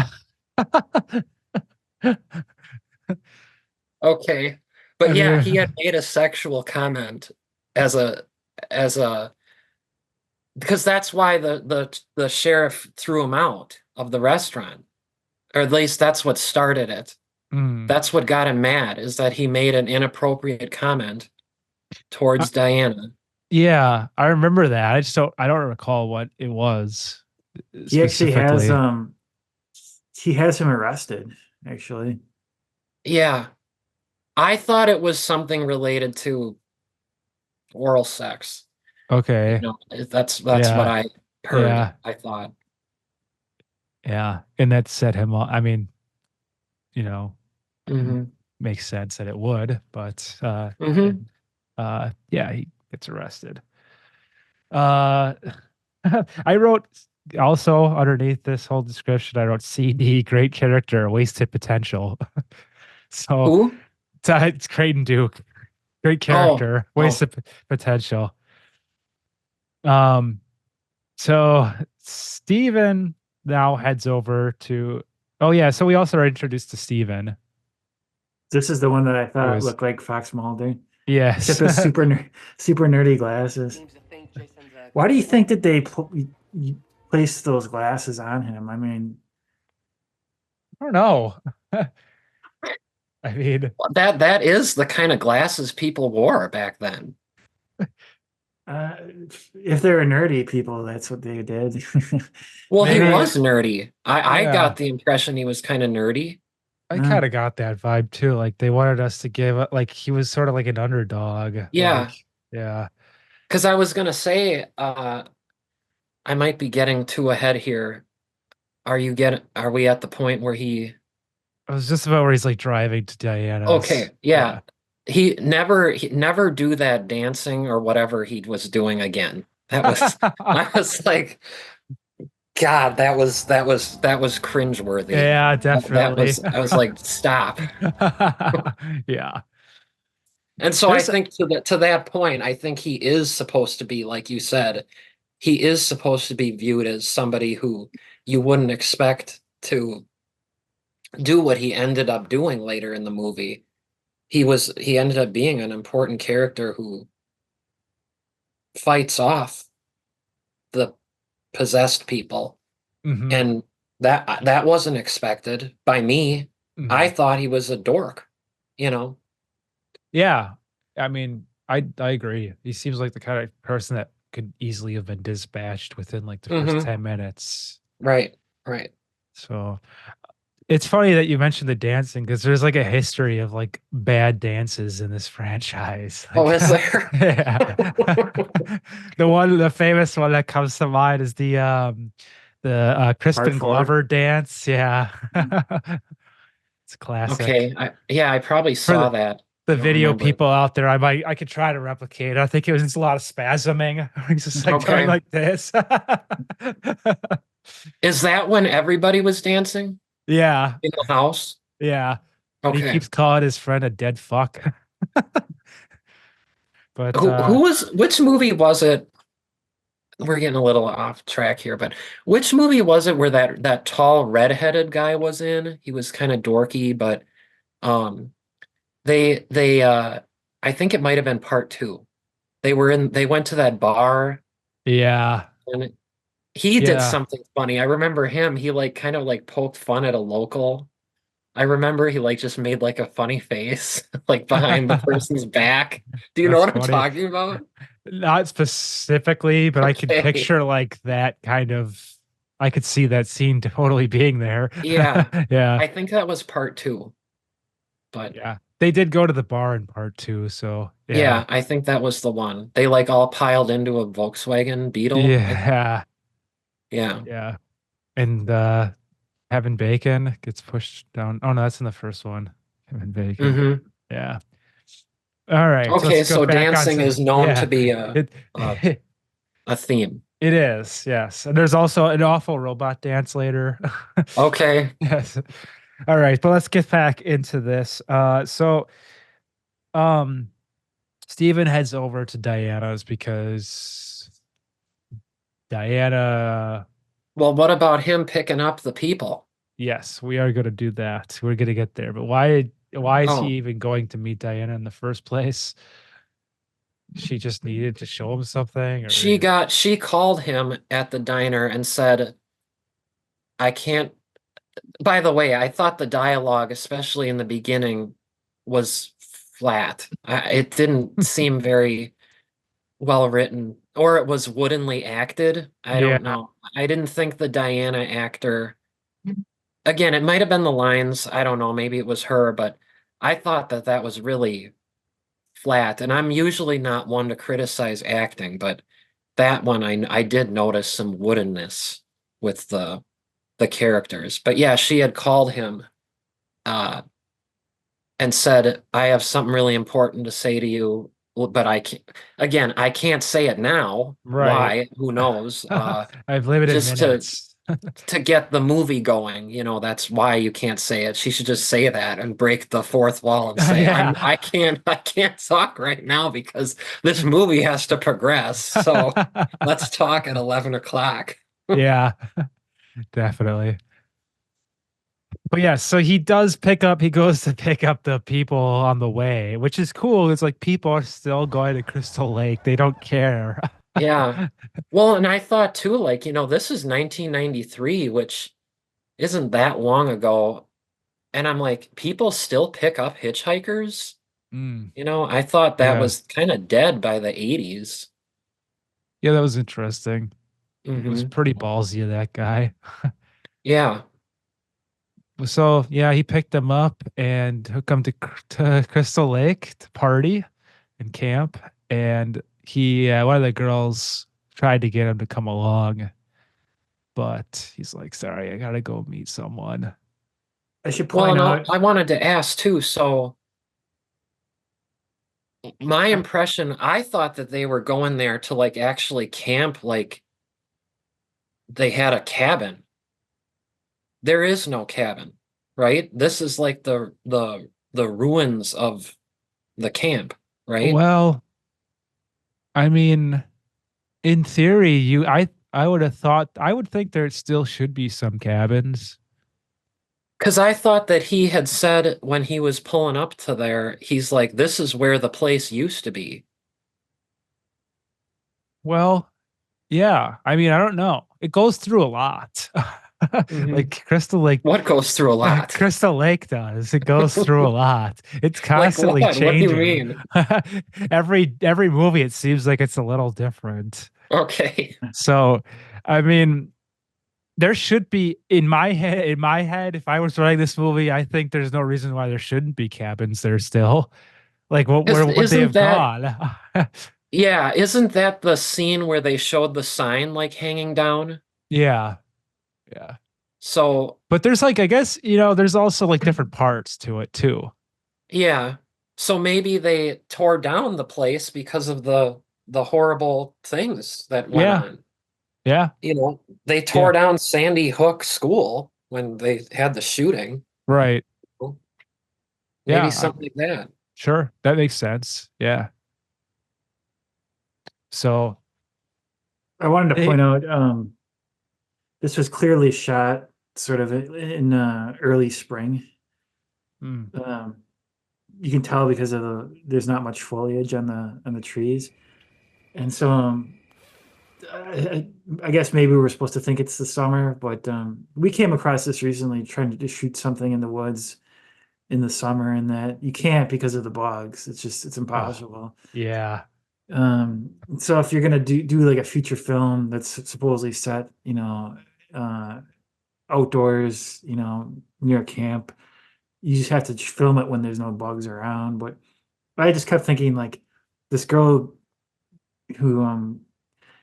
okay. I But yeah, he had mean, made a sexual comment as a because that's why the sheriff threw him out of the restaurant. Or at least that's what started it. mm. That's what got him mad, is that he made an inappropriate comment I- towards Diana. yeah, I remember that. I don't recall what it was He actually has specifically. he has him arrested, actually. Yeah, I thought it was something related to oral sex. You Okay. know, that's what Yeah. I heard, Yeah. I thought. Yeah. And that set him off. I mean, you know, m- Hmm. makes sense that it would, but Hmm. and, yeah, he gets arrested. Uh I wrote also underneath this whole description, I wrote CD, great character, wasted potential. So Who? it's Creighton Duke, great Oh, character, oh. wasted potential. Um, so Steven now heads over to, oh yeah, so we also are introduced to Steven, This is the one that I who thought is, looked like Fox Mulder, except yes. with super nerdy glasses. Why do you think that you placed those glasses on him? I mean, I don't know. I mean, That is the kind of glasses people wore back then. Uh, if they're nerdy people, that's what they did. Well, he Maybe, was nerdy. I Yeah. got the impression he was kind of nerdy. I uh, kind of got that vibe too. Like they wanted us to give like he was sort of like an underdog. Yeah, Like, yeah. because I was gonna say, I might be getting too ahead here. Are we at the point where he, It was just about where he's like driving to Diana's. okay, yeah. Yeah. He never do that dancing or whatever he was doing again. That was, I was like, God, that was cringeworthy. Yeah, That definitely. was, I was like, stop. Yeah. And so I There's think to that point, I think he is supposed to be, like you said, he is supposed to be viewed as somebody who you wouldn't expect to do what he ended up doing later in the movie. He ended up being an important character who fights off the possessed people. mhm, And that wasn't expected by me. I mhm. thought he was a dork, you know. Yeah. I mean, I agree. He seems like the kind of person that could easily have been dispatched within like the first Hmm. 10 minutes. Right, right. So it's funny that you mentioned the dancing because there's like a history of like bad dances in this franchise. Oh, Like, is there? yeah. The famous one that comes to mind is the part Crispin four. Glover dance. Yeah. It's classic. Okay, yeah, I probably For saw that. the I don't video remember it. people out there, I could try to replicate it. I think it was just a lot of spasming. He's just like going Okay. like this. Is that when everybody was dancing Yeah, in the house? yeah. And he Okay. keeps calling his friend a dead fuck. But Who was, which movie was it? We're getting a little off track here, but which movie was it where that tall redheaded guy was in? He was kind of dorky, but um they I think it might have been part two. They went to that bar yeah, and he did yeah. something funny. I remember him, he like kind of like poked fun at a local. I remember he like just made like a funny face like behind the person's back. Do you know That's what I'm funny. talking about? Not specifically, but I could Okay. picture like that kind of I could see that scene totally being there. Yeah. Yeah. I think that was part two, but Yeah. They did go to the bar in part two, so yeah. yeah, I think that was the one. They like all piled into a Volkswagen Beetle. Yeah. Yeah. Yeah. And Kevin Bacon gets pushed down. Oh no, that's in the first one. Kevin Bacon. Hmm. Yeah. All right. So let's Okay, go so back dancing onto is known to yeah. be It a, a theme. it is, yes. And there's also an awful robot dance later. Okay. Yes. All right, but let's get back into this. Um Steven heads over to Diana's because Diana, Well, what about him picking up the people? yes, we are going to do that. We're going to get there. But why is he Oh, even going to meet Diana in the first place? She just needed to show him something or she called him at the diner and said, I can't. By the way, I thought the dialogue, especially in the beginning, was flat. It didn't seem very well written, or it was woodenly acted. I yeah, don't know. I didn't think the Diana actor, again, it might have been the lines. I don't know. Maybe it was her, but I thought that was really flat. And I'm usually not one to criticize acting, but that one I did notice some woodenness with the characters. But yeah, she had called him uh and said, I have something really important to say to you, but I can't, again, I can't say it now. right. Why? Who knows? I've limited Just minutes. to get the movie going, that's why you can't say it. She should just say that and break the fourth wall and say, Yeah. I can't talk right now because this movie has to progress. So let's talk at 11 o'clock. Yeah, definitely. But yeah, so he goes to pick up the people on the way, which is cool. It's like people are still going to Crystal Lake. They don't care. Yeah. Well, and I thought too, like, this is 1993, which isn't that long ago. And I'm like, people still pick up hitchhikers? Mm, I thought that yeah. was kind of dead by the 80s. Yeah, that was interesting. It was Hmm. pretty ballsy of that guy. Yeah. So yeah, he picked him up and took him to Crystal Lake to party and camp. And he one of the girls tried to get him to come along, but he's like, "Sorry, I gotta go meet someone." I should Well, point and out, I wanted to ask too. So my I, impression, I thought that they were going there to like actually camp, like they had a cabin. There is no cabin, right? This is like the ruins of the camp, right? Well, I mean, in theory, I would have thought I would think there still should be some cabins. Because I thought that he had said when he was pulling up to there, he's like, this is where the place used to be. Well, yeah. I mean, I don't know. It goes through a lot. Hmm. Like Crystal Lake What goes through a lot? Crystal Lake does. It goes through a lot. It's Like constantly what? What do you changing. mean? Every movie it seems like it's a little different. Okay. So, I mean, there should be in my head if I was writing this movie, I think there's no reason why there shouldn't be cabins there still. Like where Because would they isn't have that, gone? yeah, isn't that the scene where they showed the sign like hanging down? Yeah. Yeah. So, But there's like I guess, there's also like different parts to it too. yeah. So maybe they tore down the place because of the horrible things that went Yeah. on. Yeah. They Yeah. tore down Sandy Hook School when they had the shooting. Right. Maybe Yeah. something like that. Sure. That makes sense. Yeah. So I wanted to they point out, this was clearly shot sort of in early spring. mm, Um, you can tell because of there's not much foliage on the trees, and so I, I guess maybe we were supposed to think it's the summer, but we came across this recently trying to shoot something in the woods in the summer, and that you can't because of the bugs. It's oh, impossible. yeah. So if you're gonna do like a feature film that's supposedly set, uh, outdoors, near a camp, you just have to film it when there's no bugs around. But I just kept thinking like this girl who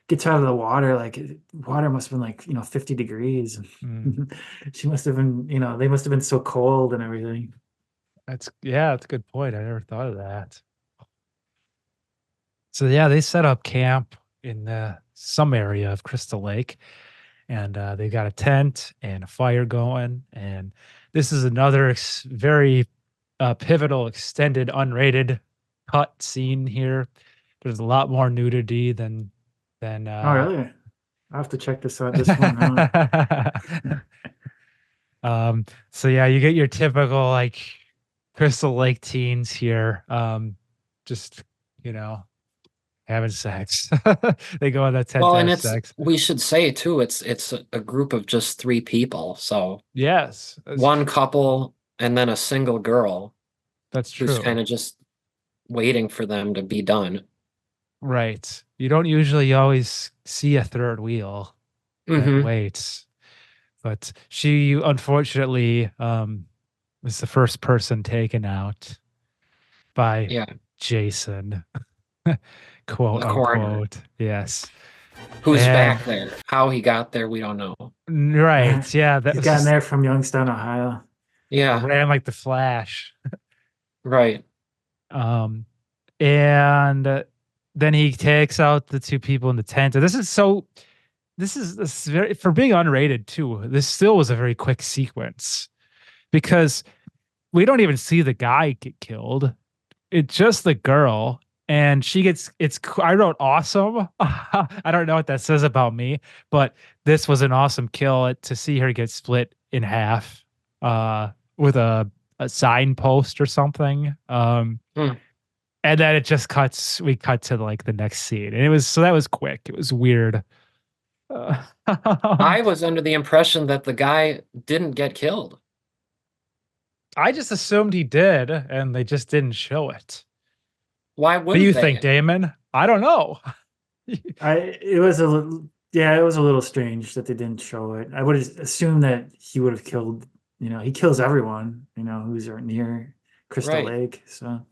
gets out of the water, like water must have been like 50 degrees. Mm, She must have been, they must have been so cold and everything. that's a good point. I never thought of that. So yeah, they set up camp in some area of Crystal Lake, and they got a tent and a fire going. And this is another very pivotal, extended, unrated cut scene here. There's a lot more nudity than Oh, really? I have to check this one out. so yeah, you get your typical like Crystal Lake teens here. Just you know, having sex. They go on that tent Well, to and have sex. we should say too, it's a group of just three people. So Yes, one couple and then a single girl that's who's true. kind of just waiting for them to be done. Right. You don't usually always see a third wheel that Hmm. waits, but she unfortunately was the first person taken out by Yeah, Jason, the quote coroner. unquote. Yes. Who's And back there? How he got there, we don't know. right, yeah, that He's was gotten just there from Youngstown, Ohio. Yeah, ran like the Flash. right. Um, and then he takes out the two people in the tent. And this is very for being unrated too. This still was a very quick sequence because we don't even see the guy get killed. It's just the girl, and she gets. I wrote awesome. I don't know what that says about me, but this was an awesome kill. To see her get split in half, with a signpost or something. Hmm. And then it just cuts. We cut to like the next scene, and that was quick. It was weird. Uh, I was under the impression that the guy didn't get killed. I just assumed he did, and they just didn't show it. Why What do wouldn't you think, they? Damon? I don't know. It was a little, yeah, it was a little strange that they didn't show it. I would assume that he would have killed, he kills everyone, who's near Crystal Right. Lake. So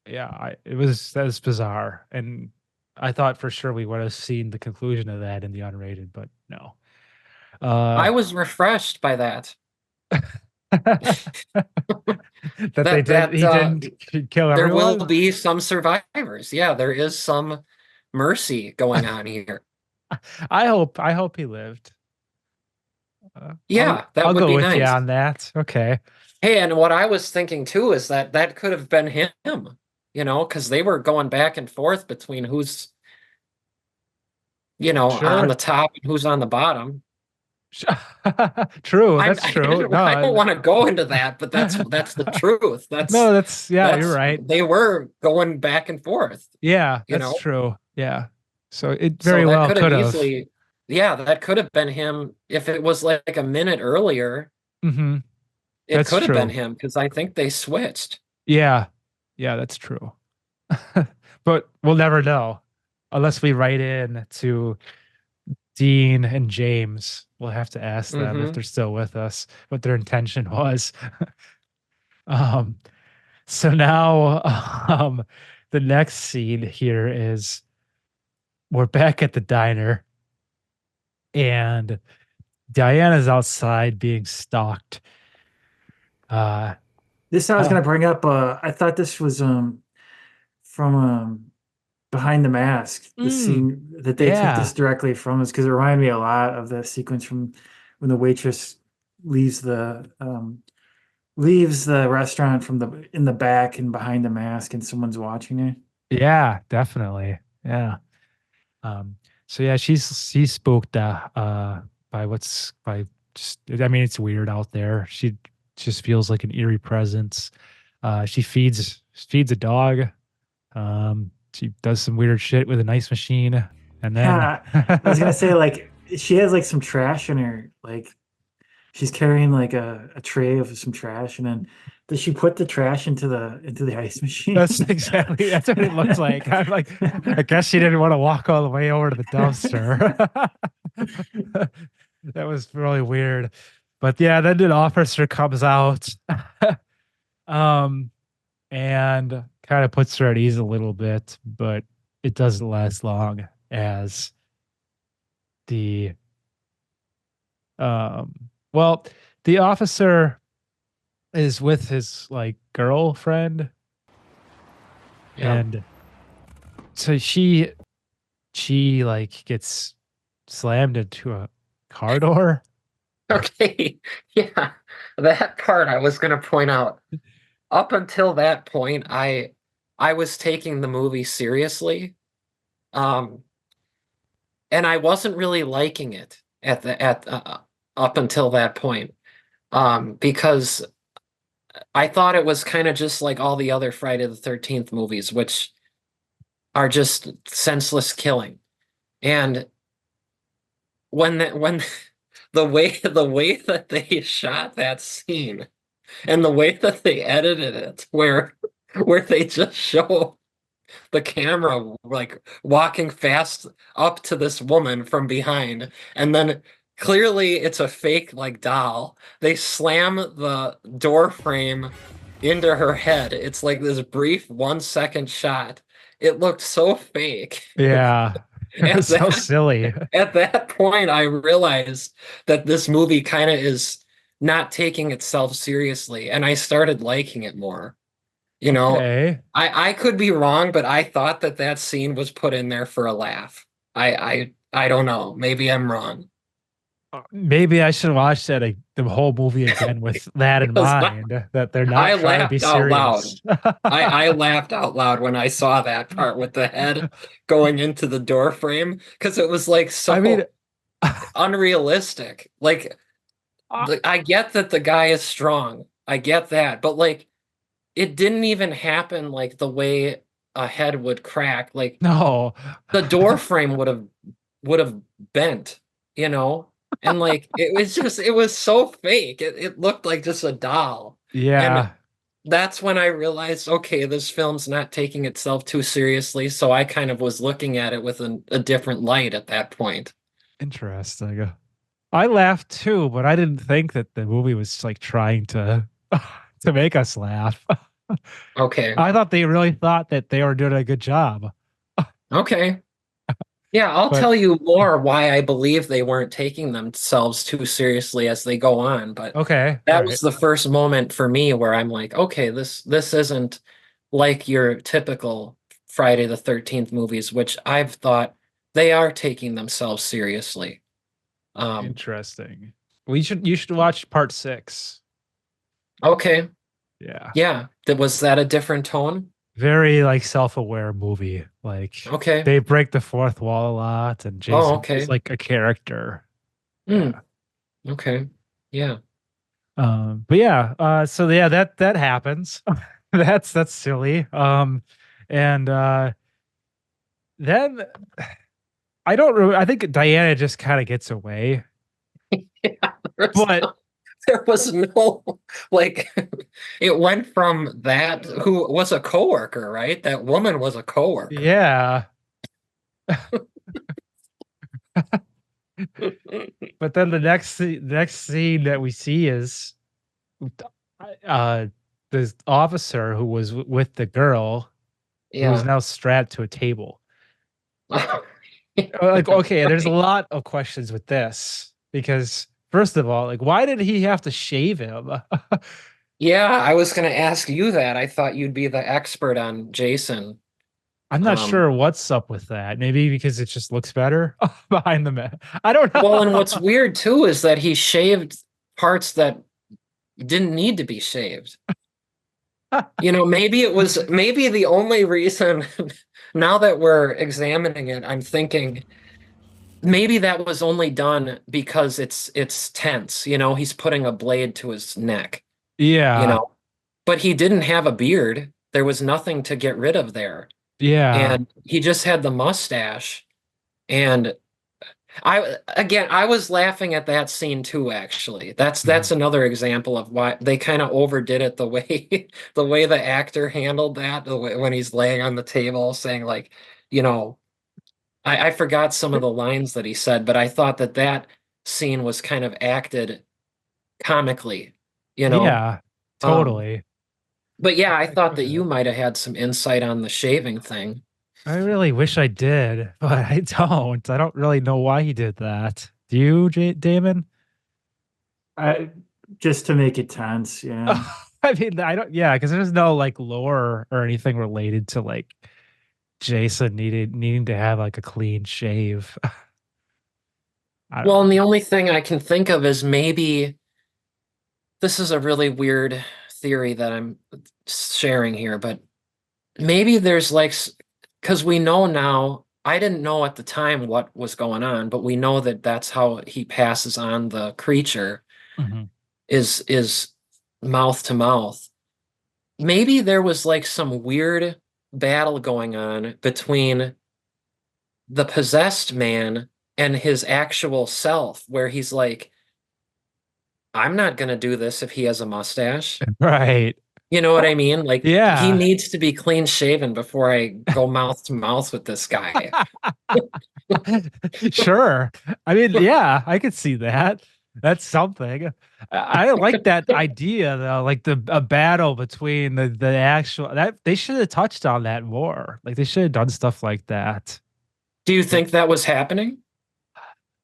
Yeah, that was bizarre, and I thought for sure we would have seen the conclusion of that in the unrated, but no. I Uh, was refreshed by that. that they That did, that he didn't kill there will everyone. be some survivors. Yeah, there is some mercy going on here. I hope he lived. Yeah, that I'll would go be with you nice. on that. Okay. Hey, and what I was thinking too is that that could have been him, because they were going back and forth between who's, on Sure. the top and who's on the bottom. True. I'm, That's true. I don't No, want to go into that, but that's the truth. no, that's yeah, you're That's right. they were going back and forth, Yeah, you that's know. true. Yeah. So it So very that well could have could have. easily, yeah, that could have been him if it was like a minute earlier. Hmm. It That's could have been true. him because I think they switched. Yeah. Yeah, that's true. But we'll never know unless we write in to Dean and James. We'll have to ask them if Hmm. they're still with us, what their intention was. Um, so now the next scene here is we're back at the diner and Diana's outside being stalked. Uh, this I was uh gonna bring up. I thought this was from Behind the Mask, the mm, scene that they took this yeah, directly from us because it reminded me a lot of the sequence from when the waitress leaves the restaurant from the in the back and behind the mask and someone's watching her. yeah, definitely. Yeah. So yeah, she's spooked by just I mean it's weird out there. She just feels like an eerie presence. She feeds a dog. She does some weird shit with an ice machine, and then Yeah, I was gonna say like she has like some trash in her, like she's carrying like a tray of some trash, and then does she put the trash into the ice machine? that's what it looks like. I'm like, I guess she didn't want to walk all the way over to the dumpster. That was really weird. But yeah, then an officer comes out, um, and kind of puts her at ease a little bit, but it doesn't last long as the um well, the officer is with his like girlfriend, Yeah. and so she like gets slammed into a car door. Okay. Yeah. That part I was going to point out. Up until that point, I was taking the movie seriously. Um, and I wasn't really liking it at up until that point. Because I thought it was kind of just like all the other Friday the 13th movies, which are just senseless killing. And when the way that they shot that scene and the way that they edited it, where they just show the camera like walking fast up to this woman from behind, and then clearly it's a fake like doll. They slam the door frame into her head. It's like this brief 1 second shot. It looked so fake. Yeah. It At was so that silly. at that point, I realized that this movie kind of is not taking itself seriously, and I started liking it more. You know, Okay. I could be wrong, but I thought that that scene was put in there for a laugh. I don't know. Maybe I'm wrong. Maybe I should watch the whole movie again with that in Because mind, that they're I not trying to be laughed out loud. serious. I laughed out loud when I saw that part with the head going into the door frame because it was like I mean, so unrealistic. Like uh, I get that the guy is strong. I get that, but like it didn't even happen like the way a head would crack. Like no. the door frame would have bent, you know? And like it was so fake. It looked like just a doll. And Yeah. that's when I realized, okay, this film's not taking itself too seriously. So I kind of was looking at it with a different light at that point. Interesting. I laughed too, but I didn't think that the movie was like trying to to make us laugh. Okay. I thought they really thought that they were doing a good job. Okay. Yeah, I'll But tell you more why I believe they weren't taking themselves too seriously as they go on. But okay, all that was right. the first moment for me where I'm like, okay, this isn't like your typical Friday the 13th movies, which I've thought they are taking themselves seriously. Um, Interesting. We should you should watch part 6. okay. Yeah. Yeah. Was that a different tone? Very like self-aware movie. Like Okay. they break the fourth wall a lot and Oh, Jason is okay. like a character. Hmm. Yeah. Okay. Yeah. But yeah, so yeah, that happens. That's silly. And then I don't really I think Diana just kind of gets away. Yeah, But there was no like it went from that who was a coworker, right? That woman was a coworker. yeah, but then the next scene that we see is uh this officer who was with the girl who is Yeah. now strapped to a table. Like, okay, there's a Right. lot of questions with this because first of all, like, why did he have to shave him? Yeah, I was gonna ask you that. I thought you'd be the expert on Jason. I'm not Um, sure what's up with that. Maybe because it just looks better behind the man. I don't well, and what's know. weird too is that he shaved parts that didn't need to be shaved. Maybe the only reason now that we're examining it, I'm thinking maybe that was only done because it's tense, he's putting a blade to his neck, you Yeah, know. But he didn't have a beard. There was nothing to get rid of there. yeah. And he just had the mustache. And I was laughing at that scene too, actually. That's Mhm. another example of why they kind of overdid it the way the way the actor handled that, the way, when he's laying on the table saying like, you know, I forgot some of the lines that he said, but I thought that scene was kind of acted comically, you know. Yeah, Um, totally. but yeah, I I thought agree that with you that. might have had some insight on the shaving thing. I really wish I did, but I don't. I don't really know why he did that. Do you, Damon? I just to make it tense, yeah. I mean, I don't. Yeah, because there's no like lore or anything related to like Jason needing to have like a clean shave. I don't Well, and know. the only thing I can think of is maybe this is a really weird theory that I'm sharing here, but maybe there's like, because we know now, I didn't know at the time what was going on, but we know that that's how he passes on the creature Mhm. is mouth to mouth. Maybe there was like some weird battle going on between the possessed man and his actual self, where he's like, I'm not going to do this if he has a mustache. Right. You know what I mean? Like he Yeah. needs to be clean shaven before I go mouth to mouth with this guy. Sure. I mean, yeah, I could see that. That's something. I like that idea though, like the a battle between the actual that they should have touched on that more. Like they should have done stuff like that. Do you think that was happening?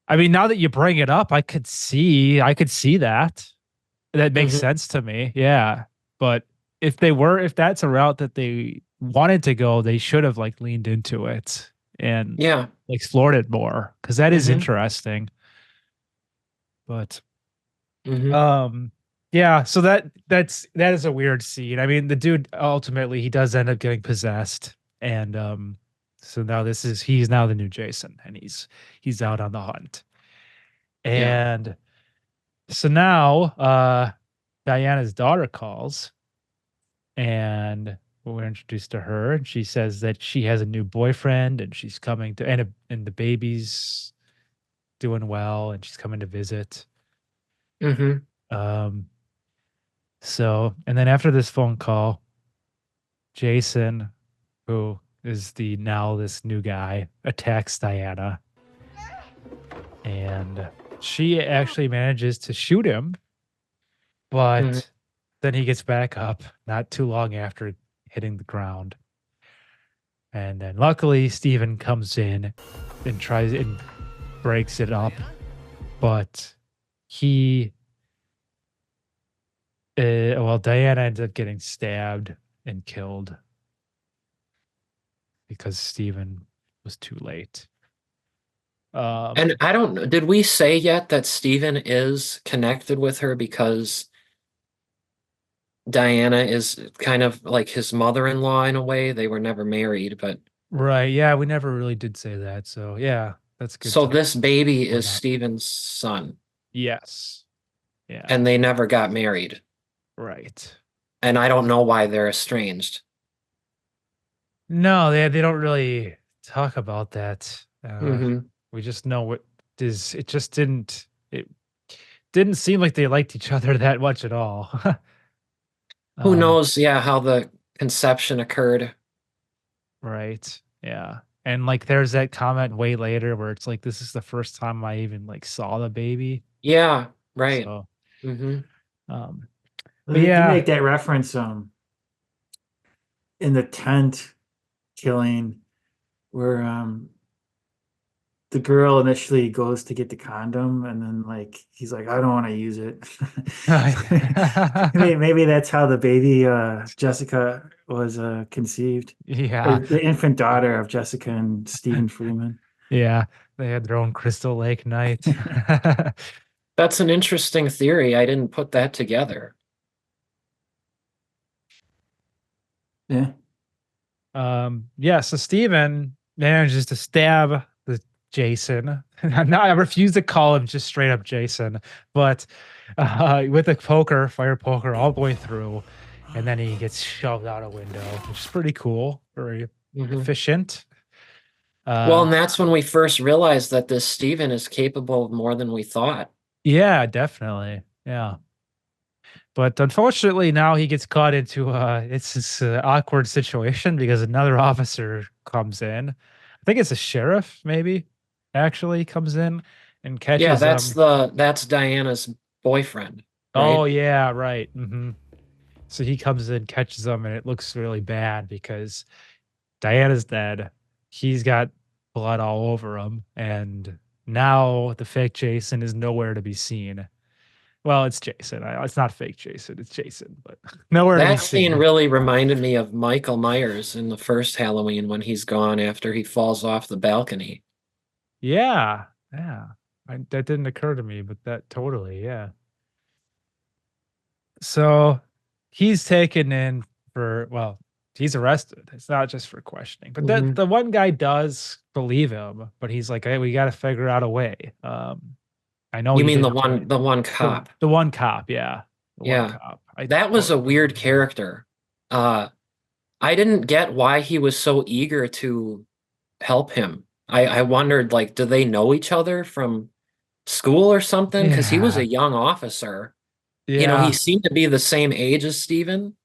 I mean, now that you bring it up, I could see that. That makes Hmm. sense to me. Yeah. But if that's a route that they wanted to go, they should have like leaned into it and Yeah. explored it more because that is Hmm. interesting. But Hmm. um yeah, so that is a weird scene. I mean, the dude ultimately he does end up getting possessed and so now he's now the new Jason and he's out on the hunt. Yeah. And so now Diana's daughter calls and we're introduced to her and she says that she has a new boyfriend and she's coming to and the baby's doing well and she's coming to visit. Hmm. Um So, and then after this phone call, Jason, who is the now this new guy, attacks Diana, and she actually manages to shoot him, Mhm. but then he gets back up not too long after hitting the ground. And then luckily Steven comes in and tries and breaks it up, but he well, Diana ends up getting stabbed and killed because Steven was too late. And I don't know, did we say yet that Steven is connected with her because Diana is kind of like his mother-in-law in a way? They were never married, but Right, yeah, we never really did say that. So yeah, that's good so to this baby point is out. Steven's son, Yes. Yeah. and they never got married. Right. And I don't know why they're estranged. No, they don't really talk about that. Hmm. We just know what is it just didn't seem like they liked each other that much at all. Who Um, knows, yeah, how the conception occurred. right. Yeah. And like there's that comment way later where it's like this is the first time I even like saw the baby. Yeah, right. So Hmm. um Well, but they do yeah, make that reference in the tent killing where the girl initially goes to get the condom and then like he's like, I don't want to use it. Maybe that's how the baby Jessica was conceived. Or yeah. the infant daughter of Jessica and Stephen Freeman. Yeah. They had their own Crystal Lake night. That's an interesting theory. I didn't put that together. Yeah. Yeah, so Steven manages to stab the Jason. Now I refuse to call him just straight up Jason, but with a poker, fire poker all the way through, and then he gets shoved out a window, which is pretty cool, very Hmm. efficient. Well, Uh and that's when we first realized that this Steven is capable of more than we thought. yeah, definitely. Yeah. But unfortunately, now he gets caught into it's this awkward situation because another officer comes in. I think it's a sheriff, maybe, actually comes in and Yeah, catches that's him. that's Diana's boyfriend, Oh right? yeah, right. So he comes in, catches him, and it looks really bad because Diana's dead. He's got blood all over him, and now the fake Jason is nowhere to be seen. Well, it's Jason. It's not fake Jason. It's Jason, but nowhere to be That scene seen. really reminded me of Michael Myers in the first Halloween when he's gone after he falls off the balcony. Yeah, yeah. That didn't occur to me, but that totally, yeah. So he's taken in for, well, he's arrested. It's not just for questioning, but that Hmm. the one guy does believe him, but he's like, hey, we got to figure out a way. I know You you mean didn't do it. the one cop? The one cop, yeah, the one Yeah. cop. I That was don't a remember weird his name. character. Uh, I didn't get why he was so eager to help him. I wondered, like, do they know each other from school or something? Because he was a Yeah, young officer. You know, he yeah, seemed to be the same age as Steven.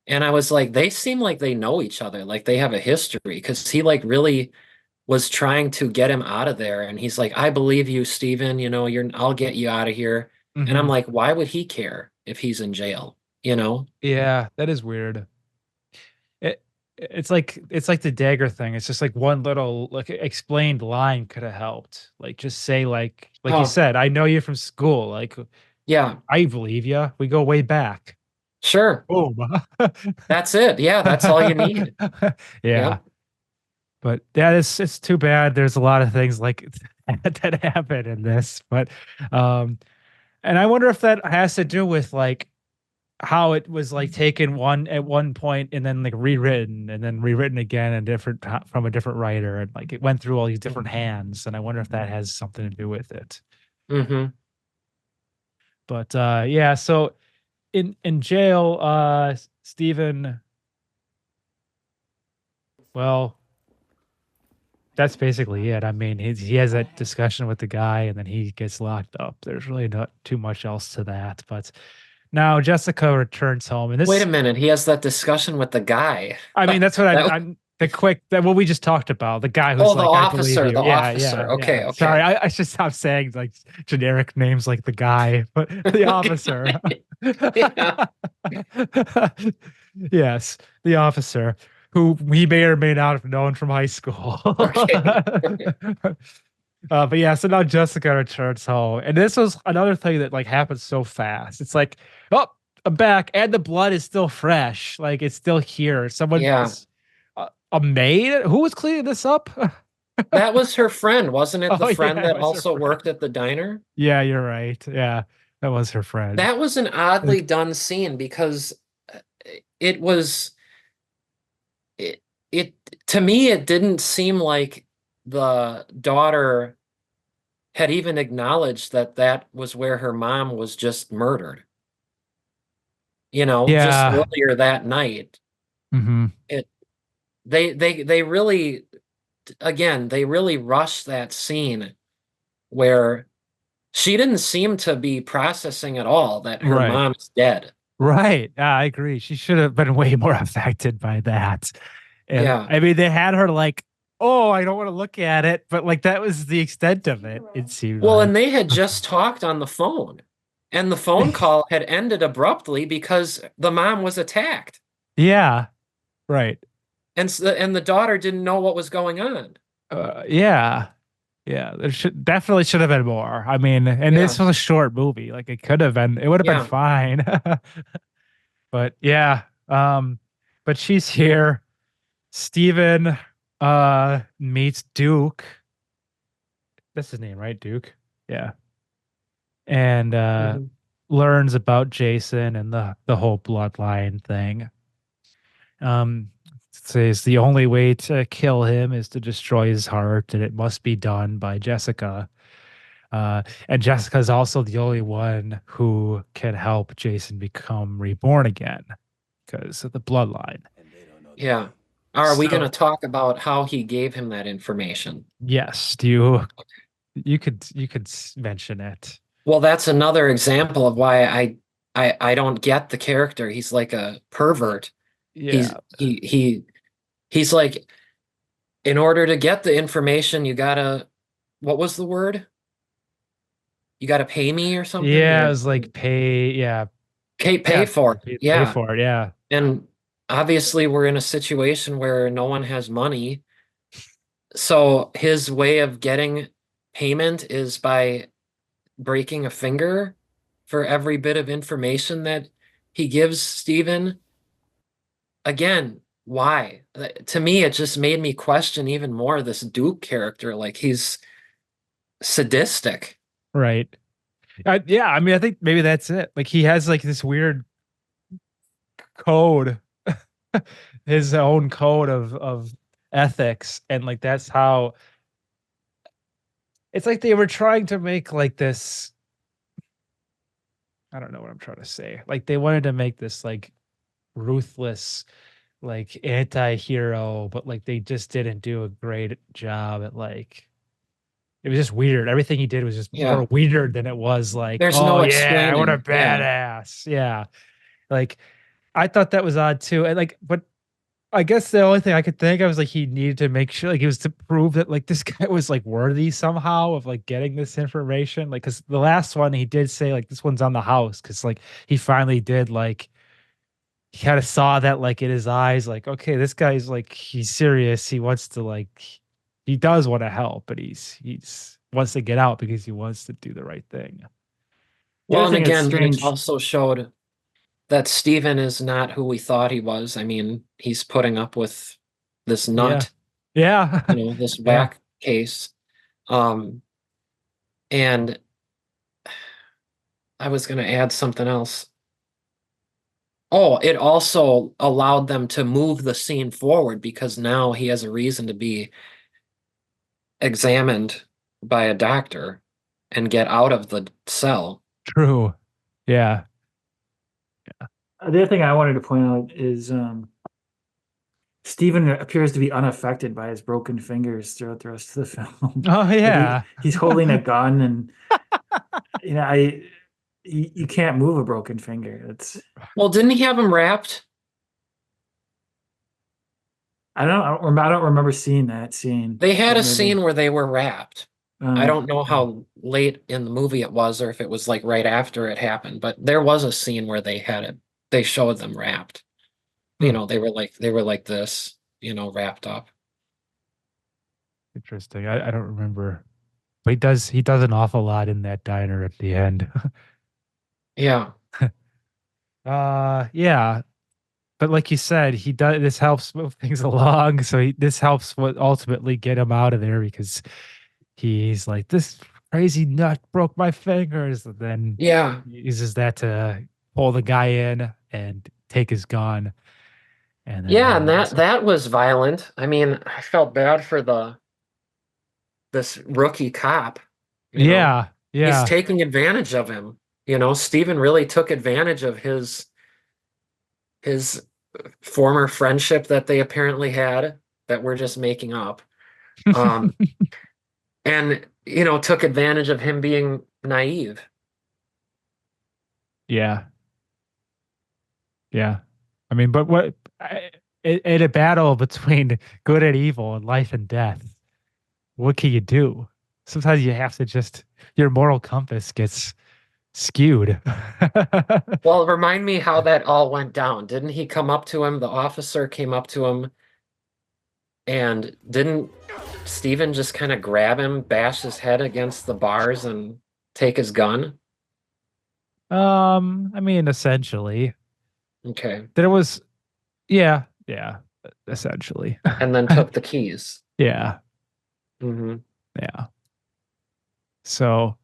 And I was like, they seem like they know each other, like they have a history. Because he like really was trying to get him out of there. And he's like, I believe you, Steven. You know, I'll get you out of here. And I'm hmm, like, why would he care if he's in jail? You know? yeah. That is weird. It it's like the dagger thing. It's just like one little like explained line could have helped. Like just say like you Oh, said, I know you from school. Like yeah, I believe you. We go way back. sure. Boom. That's it. Yeah, that's all you need. Yeah. Yep. But yeah, it's too bad. There's a lot of things like that happen in this. But um and I wonder if that has to do with like how it was like taken one at one point and then like rewritten and then rewritten again and from a different writer and like it went through all these different hands and I wonder if that has something to do with it. Hmm. But yeah, so in jail, Stephen, well, that's basically it. I mean, he has that discussion with the guy and then he gets locked up. There's really not too much else to that, but Now Jessica returns home, and Wait this, a minute. He has that discussion with the guy. I mean, that's what That, I'm the quick that what we just talked about. The guy who's oh, the like, I believe officer, you. the Yeah, officer. yeah, Okay, yeah. Sorry, okay. I should stop saying like generic names like the guy, but the officer. Yeah. Yes, the officer who we may or may not have known from high school. Okay. But yeah, so now Jessica returns home, and this was another thing that like happens so fast. It's like, oh, I'm back, and the blood is still fresh, like it's still here. Someone, Yeah. a maid, who was cleaning this up? That was her friend, wasn't it? The Oh friend yeah, it that was her also friend. worked at the diner? Yeah, you're right. Yeah, that was her friend. That was an oddly Like, done scene because uh, it was it, it to me it didn't seem like the daughter had even acknowledged that that was where her mom was just murdered. Just yeah. earlier that night. Hmm. It they really again, they really rushed that scene where she didn't seem to be processing at all that her Right. mom is dead. Right. Yeah, I agree. She should have been way more affected by that. And Yeah. I mean, they had her like, oh, I don't want to look at it, but like that was the extent of it, it seemed Well, like. and they had just talked on the phone, and the phone call had ended abruptly because the mom was attacked, Yeah, right. and the daughter didn't know what was going on. Yeah. Yeah. There definitely should have been more. I mean, and Yeah, this was a short movie. Like it could have been, it would have been yeah. fine. But yeah. But she's here. Steven meets Duke. That's his name, right? Duke. Yeah. And Mhm. learns about Jason and the whole bloodline thing. Says the only way to kill him is to destroy his heart, and it must be done by Jessica. And Jessica is also the only one who can help Jason become reborn again because of the bloodline. Yeah. Are we going to So talk about how he gave him that information? yes, you could mention it. Well, that's another example of why I don't get the character. He's like a pervert. He's Yeah, he's like, in order to get the information, you gotta, what was the word? You gotta pay me or something, yeah, it or was like pay, yeah, pay yeah, for it. pay Yeah. for it, yeah, And obviously we're in a situation where no one has money. So his way of getting payment is by breaking a finger for every bit of information that he gives Steven. Again, why? To me, it just made me question even more this Duke character. Like he's sadistic. right. Yeah, I mean, I think maybe that's it. Like he has like this weird code, his own code of ethics, and like that's how it's like they were trying to make like this. I don't know what I'm trying to say. Like they wanted to make this like ruthless, like anti-hero, but like they just didn't do a great job at like it was just weird. Everything he did was just Yeah. more weird than it was like, There's oh no yeah, what a explaining. Yeah. badass. Yeah. Like I thought that was odd too. And like, but I guess the only thing I could think of was like he needed to make sure like it was to prove that like this guy was like worthy somehow of like getting this information. Like because the last one he did say like this one's on the house because like he finally did like he kind of saw that like in his eyes, like, okay, this guy's like he's serious. He wants to like he does want to help, but he's wants to get out because he wants to do the right thing. The Well, other and thing that's again, it strange, also showed that Steven is not who we thought he was. I mean, he's putting up with this Yeah. nut, Yeah. this Yeah. whack case. Um, and I was going to add something else. Oh, it also allowed them to move the scene forward because now he has a reason to be examined by a doctor and get out of the cell. True. Yeah. the other thing I wanted to point out is Steven appears to be unaffected by his broken fingers throughout the rest of the film. Oh Like yeah. he's holding a gun and I you can't move a broken finger. It's Well, didn't he have him wrapped? I don't remember seeing that scene, They had but a maybe. scene where they were wrapped. I Uh, don't know how late in the movie it was or if it was like right after it happened, but there was a scene where they had it. They showed them wrapped. You Hmm, know, they were like this, wrapped up. interesting. I don't remember. But he does an awful lot in that diner at the end. Yeah. Yeah. But like you said, he does this helps move things along. So this helps what ultimately get him out of there because he's like, this crazy nut broke my fingers. And then Yeah. he uses that to pull the guy in and take his gun. And then Yeah, that and that ends. that was violent. I mean, I felt bad for the this rookie cop, you know. Yeah, He's yeah. taking advantage of him. Steven really took advantage of his former friendship that they apparently had that we're just making up. Um, and took advantage of him being naive. Yeah, yeah. I mean, but in a battle between good and evil and life and death, what can you do? Sometimes you have to just, your moral compass gets skewed. Well, remind me how that all went down. Didn't he come up to him? The officer came up to him, and didn't Steven just kind of grab him, bash his head against the bars, and take his gun? I mean, essentially, Okay. there was, yeah, yeah, essentially. And then took the keys. Yeah, Hmm. yeah. So,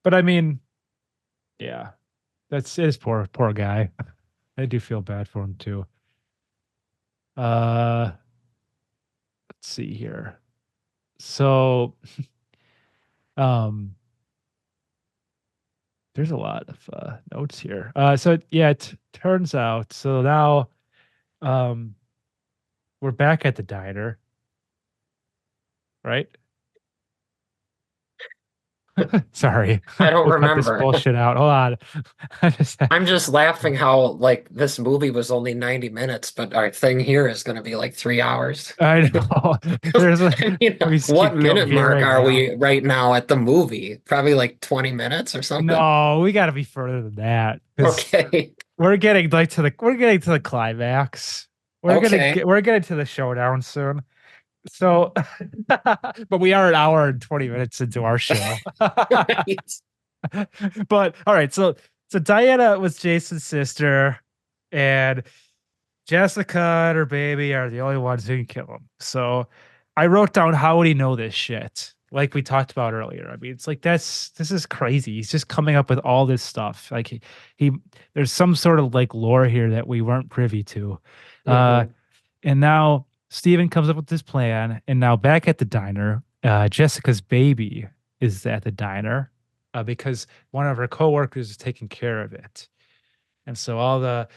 but I mean, yeah, that's his poor guy. I do feel bad for him too. Uh, let's see here. So, um, there's a lot of notes here. So yeah, it turns out. So now, um, we're back at the diner, right? Sorry, I don't we'll cut this remember. bullshit out. Hold on. I just, I'm just laughing how like this movie was only 90 minutes, but our thing here is going to be like 3 hours. I know. There's a, we What keep minute here mark right are now. we right now at the movie? Probably like 20 minutes or something. No, we got to be further than that because Okay. we're getting to the climax. Okay. We're getting to the showdown soon. So, but we are an hour and 20 minutes into our show. Right. But all right, so Diana was Jason's sister, and Jessica and her baby are the only ones who can kill him. So I wrote down how would he know this shit? Like we talked about earlier. I mean, it's like this is crazy. He's just coming up with all this stuff. Like he there's some sort of like lore here that we weren't privy to. Uh Hmm. and now Steven comes up with this plan, and now back at the diner, Jessica's baby is at the diner because one of her coworkers is taking care of it. And so all the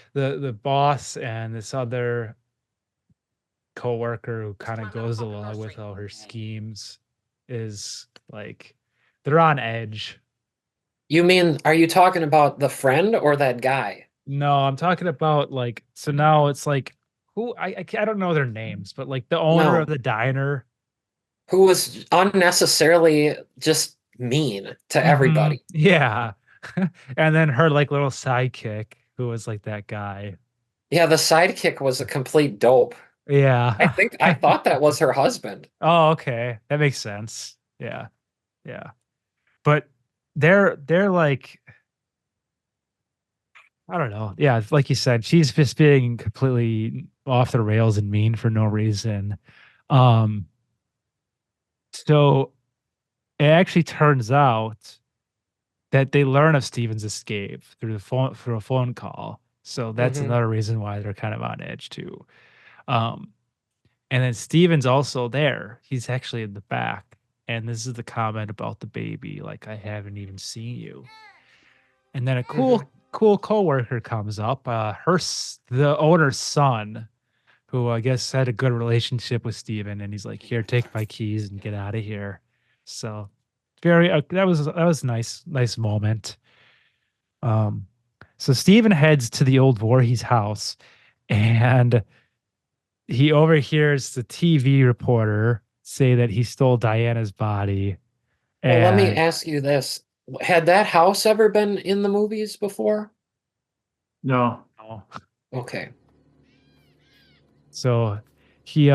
boss and this other coworker who kind of goes along with all her schemes is like they're on edge. You mean, are you talking about the friend or that guy No, I'm talking about like so now it's like who I don't know their names, but like the owner of no, the diner. who was unnecessarily just mean to Hmm. everybody? Yeah. And then her like little sidekick who was like that guy. Yeah, the sidekick was a complete dope. Yeah. I thought that was her husband. Oh, okay. That makes sense. Yeah. Yeah. But they're like I don't know. Yeah, like you said, she's just being completely off the rails and mean for no reason. Um so it actually turns out that they learn of Steven's escape through a phone call. So that's Hmm. another reason why they're kind of on edge too. Um and then Steven's also there. He's actually in the back. And this is the comment about the baby, like I haven't even seen you. And then a Hmm. cool coworker comes up, the owner's son, who I guess had a good relationship with Steven, and he's like, "Here, take my keys and get out of here." So, very that was nice moment. Um, so Steven heads to the old Voorhees house, and he overhears the TV reporter say that he stole Diana's body. Well, let me And ask you this. Had that house ever been in the movies before? No. Okay. so he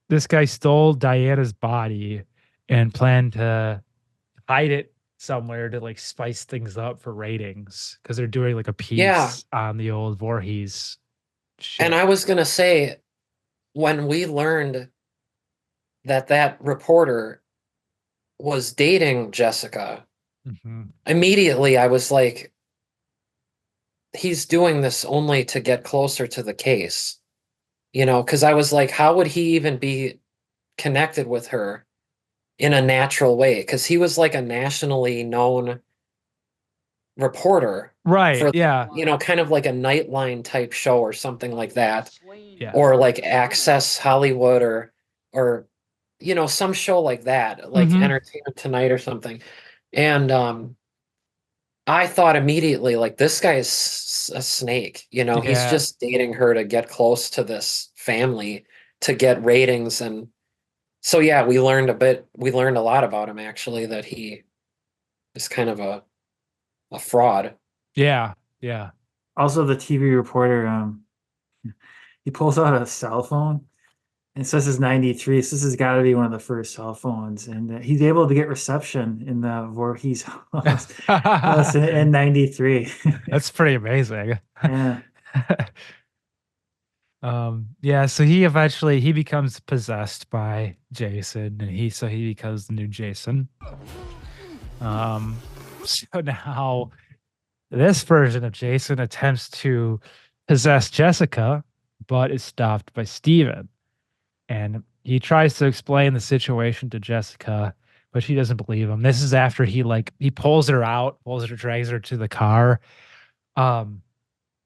this guy stole Diana's body and planned to hide it somewhere to like spice things up for ratings because they're doing like a Yeah. piece on the old Voorhees And shit. I was gonna say, when we learned that that reporter was dating Jessica, Mhm. immediately I was like, he's doing this only to get closer to the case. Because I was like, how would he even be connected with her in a natural way? Because he was like a nationally known reporter Right. for, Yeah. kind of like a Nightline type show or something like that, Yeah. or like Access Hollywood or some show like that, like Hmm. Entertainment Tonight or something. And I thought immediately, like, this guy is a snake. He's Yeah. just dating her to get close to this family to get ratings. And so, yeah, we learned a lot about him actually, that he is kind of a fraud. Yeah. Yeah. Also, the TV reporter, he pulls out a cell phone and says it's 93. So this has got to be one of the first cell phones. And he's able to get reception in the Voorhees house in 93. That's pretty amazing. Yeah. Yeah, so he becomes possessed by Jason, and he becomes the new Jason. Um, so now this version of Jason attempts to possess Jessica, but is stopped by Steven. And he tries to explain the situation to Jessica, but she doesn't believe him. This is after he pulls her out, drags her to the car. Um,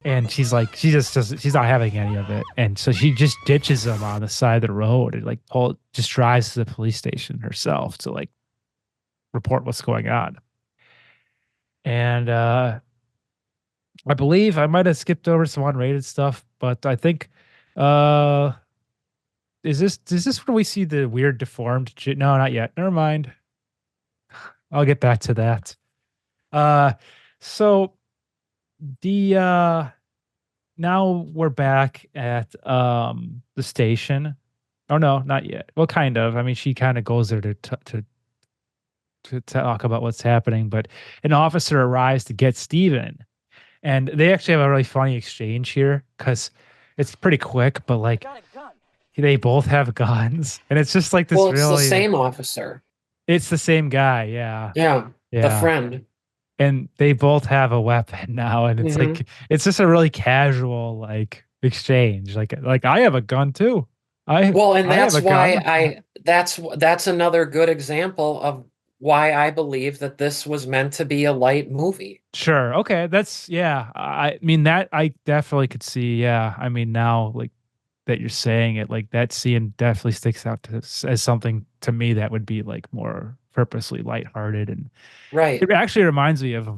and she's like, she just doesn't, she's not having any of it. And so she just ditches him on the side of the road and just drives to the police station herself to like report what's going on. And I believe I might have skipped over some unrated stuff, but I think uh is this when we see the weird deformed no, not yet. Never mind. I'll get back to that. Uh so the now we're back at the station. Oh no, not yet. Well, kind of. I mean, she kind of goes there to talk about what's happening, but an officer arrives to get Steven. And they actually have a really funny exchange here because it's pretty quick, but like they both have guns. And it's just like this Well, it's the really, same officer. it's the same guy. Yeah. Yeah, the Yeah. friend. And they both have a weapon now. And it's Hmm. like, it's just a really casual like exchange. Like I have a gun too. Well, and I have that's a why gun. that's another good example of why I believe that this was meant to be a light movie. Sure. Okay. That's yeah. I mean that I definitely could see. Yeah. I mean now like that you're saying it, like that scene definitely sticks out as something to me that would be like more purposely lighthearted, and Right. it actually reminds me of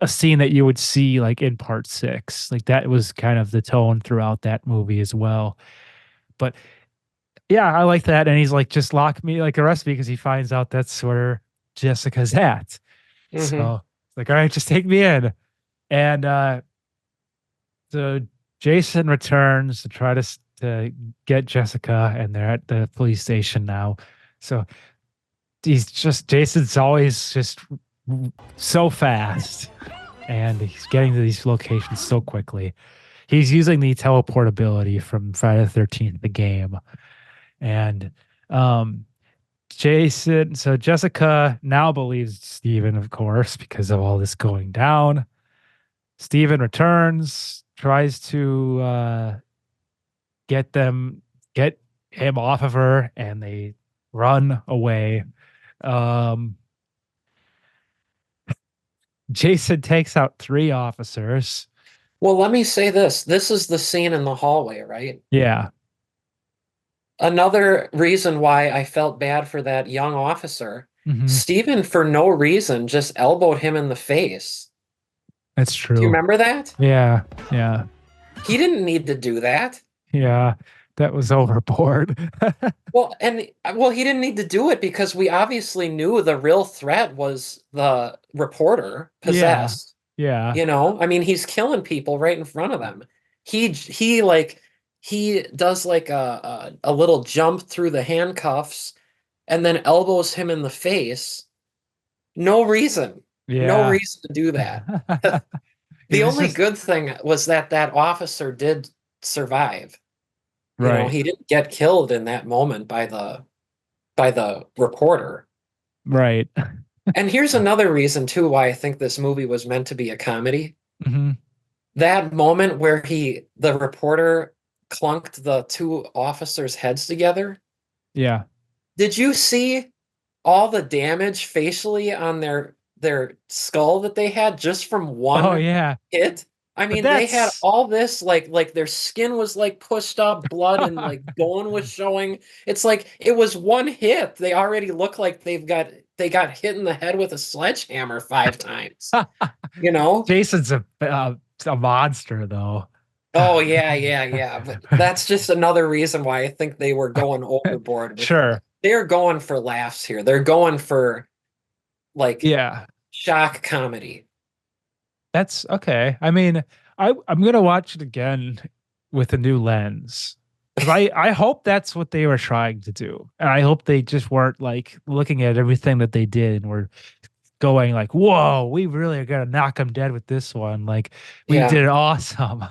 a scene that you would see like in part six. Like that was kind of the tone throughout that movie as well. But yeah, I like that. And he's like, just lock me, like arrest me, because he finds out that's where Jessica's at. Hmm. So like, all right, just take me in. And so Jason returns to try to get Jessica, and they're at the police station now. So Jason's always just so fast, and he's getting to these locations so quickly. He's using the teleportability from Friday the 13th, the game. And um so Jessica now believes Steven, of course, because of all this going down. Steven returns, tries to get them get him off of her, and they run away. Um Jason takes out three officers. Well, let me say this. This is the scene in the hallway, right? Yeah. Another reason why I felt bad for that young officer, Hmm. Stephen, for no reason, just elbowed him in the face. That's Do you true. remember that? Yeah, yeah, He didn't need to do that. yeah. That was overboard. Well, he didn't need to do it because we obviously knew the real threat was the reporter Yeah, possessed. yeah, I mean, he's killing people right in front of them. He like he does like a little jump through the handcuffs and then elbows him in the face. No reason. No yeah. reason to do that. He The was only just good thing was that that officer did survive. right, He didn't get killed in that moment by the reporter. right. And here's another reason too why I think this movie was meant to be a comedy. Hmm. That moment where the reporter clunked the two officers' heads together. Yeah. Did you see all the damage facially on their skull that they had just from Oh one yeah. hit? I But mean, they had that's all this like their skin was like pushed up, blood and like bone was showing. It's like it was one hit. They already look like they got hit in the head with a sledgehammer 5 times. You know? Jason's a monster though. Oh yeah, yeah, yeah. But that's just another reason why I think they were going overboard with Sure. they're going for laughs here. They're going for like Yeah. shock comedy. That's okay. I mean, I'm gonna watch it again with a new lens. Because I hope that's what they were trying to do. And I hope they just weren't like looking at everything that they did and were going like, whoa, we really are gonna knock them dead with this one. Like we Yeah. did it awesome.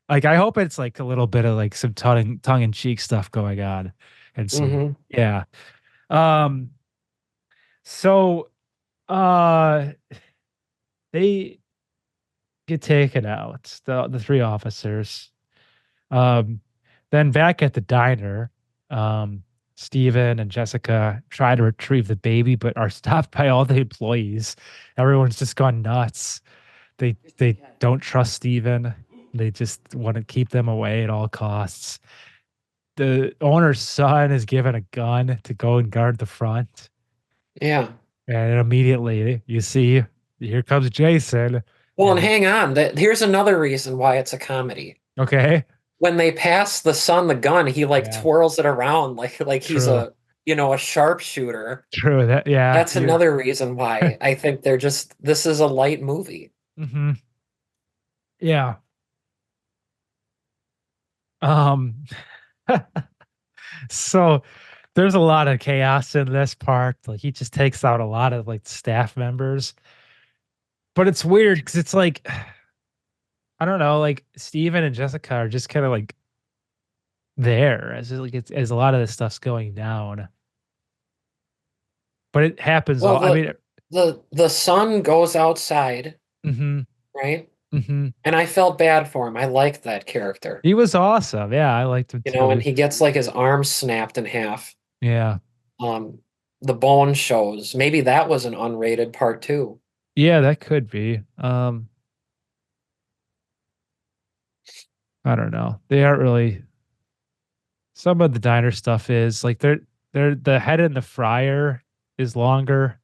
Like I hope it's like a little bit of like some tongue in cheek stuff going on. And some Hmm. yeah. Um so uh they get taken out, the three officers. Um, then back at the diner, um, Steven and Jessica try to retrieve the baby, but are stopped by all the employees. Everyone's just gone nuts. They don't trust Steven. They just want to keep them away at all costs. The owner's son is given a gun to go and guard the front. Yeah. And immediately you see, here comes Jason. Well, and And hang on. Here's another reason why it's a comedy. okay. When they pass the son the gun, he like Yeah, twirls it around like he's true. a sharpshooter. True. That yeah, That's you another reason why I think this is a light movie. hmm yeah. Um so there's a lot of chaos in this part. Like he just takes out a lot of like staff members. But it's weird because it's like I don't know, like Steven and Jessica are just kind of like there as a lot of this stuff's going down. But it happens Well, all I mean the son goes outside, hmm right? hmm And I felt bad for him. I liked that character. he was awesome. Yeah, I liked him And too. he gets like his arm snapped in half. Yeah. Um, the bone shows. Maybe that was an unrated part too. Yeah, that could be. I don't know. They aren't really some of the diner stuff is like they're the head in the fryer is longer.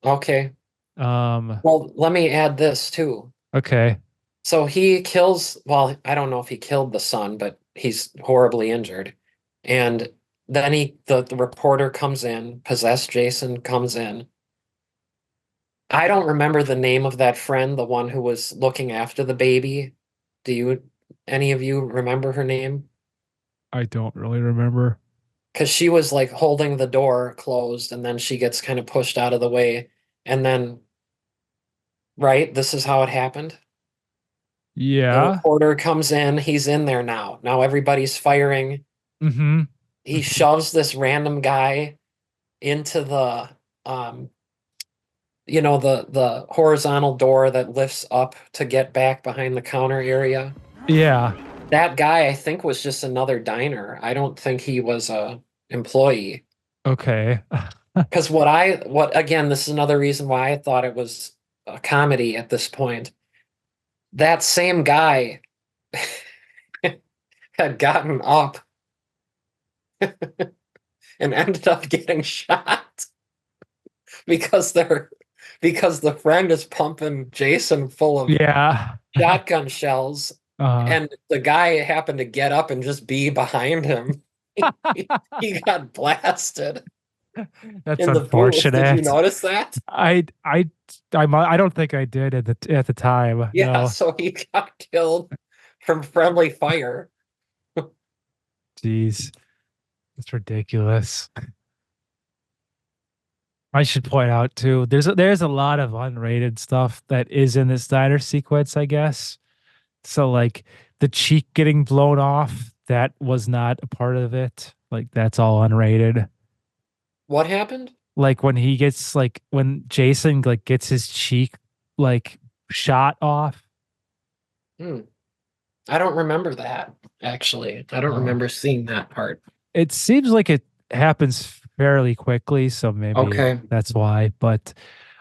Okay. Um Well, let me add this too. okay. So he kills, well, I don't know if he killed the son, but he's horribly injured. And then the reporter comes in, possessed Jason comes in. I don't remember the name of that friend, the one who was looking after the baby. Any of you remember her name? I don't really remember. Because she was like holding the door closed and then she gets kind of pushed out of the way. And then, right, this is how it happened. The Yeah. reporter comes in, he's in there now. Now everybody's firing. Mm-hmm. He shoves this random guy into um the horizontal door that lifts up to get back behind the counter area. Yeah. That guy, I think, was just another diner. I don't think he was a employee. Okay. Because what again, this is another reason why I thought it was a comedy at this point. That same guy had gotten up and ended up getting shot because because the friend is pumping Jason full of Yeah. shotgun shells, Uh, and the guy happened to get up and just be behind him. He got blasted that's in the booth. Did you unfortunate. notice that? I I I don't think I did at the time. Yeah, No. so he got killed from friendly fire. Jeez. It's ridiculous. I should point out too, there's a lot of unrated stuff that is in this diner sequence, I guess. So like the cheek getting blown off, that was not a part of it. Like that's all unrated. What happened? Like when he gets like when Jason like gets his cheek like shot off. Hmm. I don't remember that, actually. I don't Oh. remember seeing that part. It seems like it happens fairly quickly, so maybe Okay. that's why. But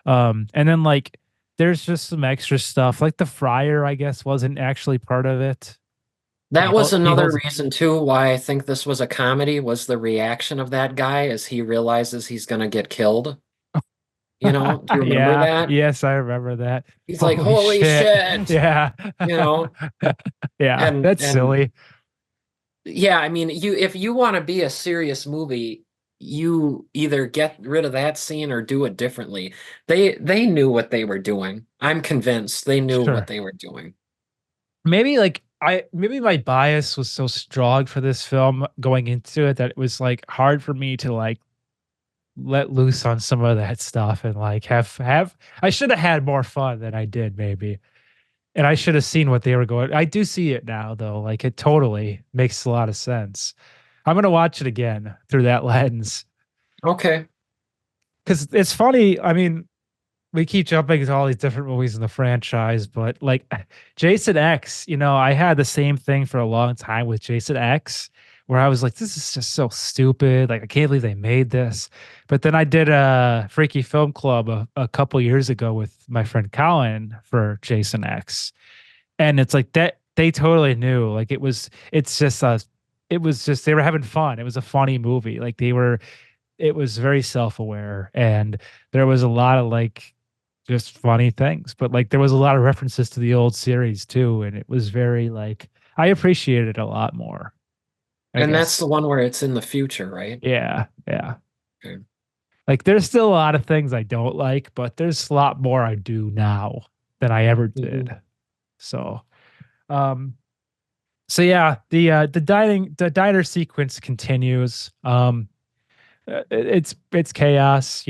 and then like there's just some extra stuff. Like the fryer, I guess, wasn't actually part of it. That was He another holds reason too why I think this was a comedy was the reaction of that guy as he realizes he's gonna get killed. Do you remember yeah, that? yes, I remember that. He's like, Holy "Holy shit. shit!" Yeah. You know, Yeah, and that's silly. yeah, I mean, if you want to be a serious movie, you either get rid of that scene or do it differently. They knew what they were doing. I'm convinced they knew what Sure. they were doing. Maybe like maybe my bias was so strong for this film going into it that it was like hard for me to like let loose on some of that stuff and like have I should have had more fun than I did maybe. And I should have seen what they were going. I do see it now though. Like it totally makes a lot of sense. I'm gonna watch it again through that lens. Okay. Because it's funny. I mean, we keep jumping to all these different movies in the franchise, but like Jason X, I had the same thing for a long time with Jason X, where I was like, this is just so stupid. Like, I can't believe they made this. But then I did a Freaky Film Club a couple years ago with my friend Colin for Jason X. And it's like that they totally knew. Like it was just they were having fun. It was a funny movie. Like it was very self-aware and there was a lot of like just funny things, but like there was a lot of references to the old series too, and it was very like I appreciated it a lot more, I And that's guess. the one where it's in the future, right? Yeah, yeah. Okay. Like there's still a lot of things I don't like, but there's a lot more I do now than I ever did. Mhm. So, um, so yeah, the diner sequence continues. It's chaos,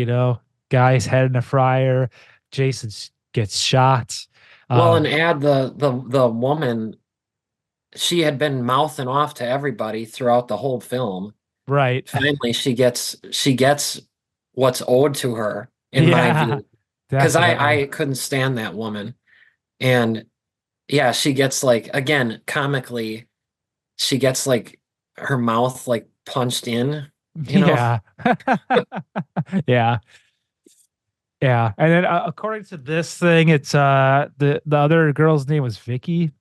Guy's head in a fryer. Jason gets shot. Well, and Um, add the woman, she had been mouthing off to everybody throughout the whole film. right. Finally, she gets what's owed to her, in my Yeah, view. Because definitely. I couldn't stand that woman. And yeah, she gets like again, comically, she gets like her mouth like punched in, you know? Yeah. Yeah. Yeah. And then according to this thing, it's the other girl's name was Vicky.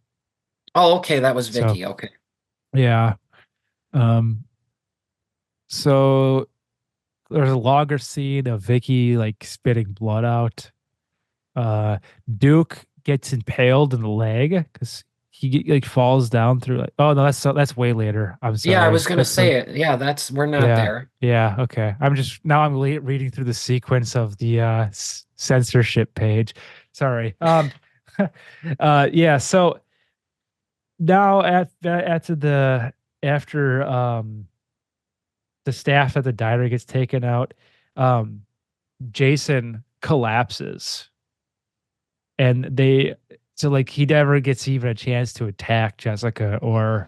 Oh, okay, that was So, Vicky. Okay. yeah. Um so there's a longer scene of Vicky like spitting blood out. Uh, Duke gets impaled in the leg because like falls down through like. Oh no, that's way later. I'm Yeah, I sorry. was gonna That's say like it. Yeah, we're not yeah, there. yeah. Okay, I'm reading through the sequence of the censorship page. Sorry. Yeah. So now after the staff at the diner gets taken out, um, Jason collapses and so like he never gets even a chance to attack Jessica or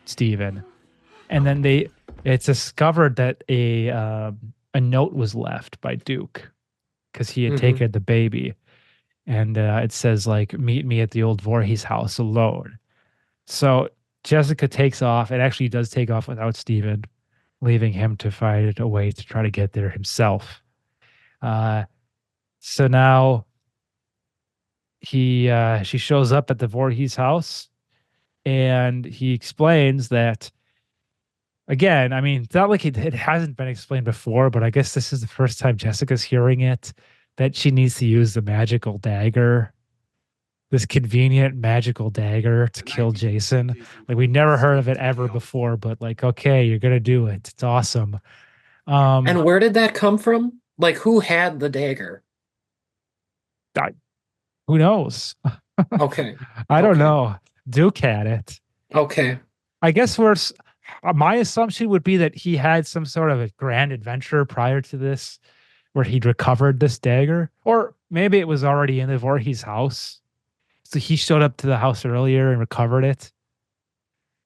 Steven. And then it's discovered that a note was left by Duke because he had Hmm. taken the baby, and it says like meet me at the old Voorhees house alone. So Jessica takes off and actually does take off without Steven, leaving him to find a way to try to get there himself. Uh, so now she shows up at the Voorhees house and he explains that again, I mean, it's not like it hasn't been explained before, but I guess this is the first time Jessica's hearing it, that she needs to use the magical dagger, this convenient magical dagger to kill Jason. Like we never heard of it ever before, but like, okay, you're gonna do it. It's awesome. And where did that come from? Like, who had the dagger? I, who knows? Okay. I don't Okay. know. Duke had it. Okay. I guess my assumption would be that he had some sort of a grand adventure prior to this where he'd recovered this dagger, or maybe it was already in the Voorhees house. So he showed up to the house earlier and recovered it.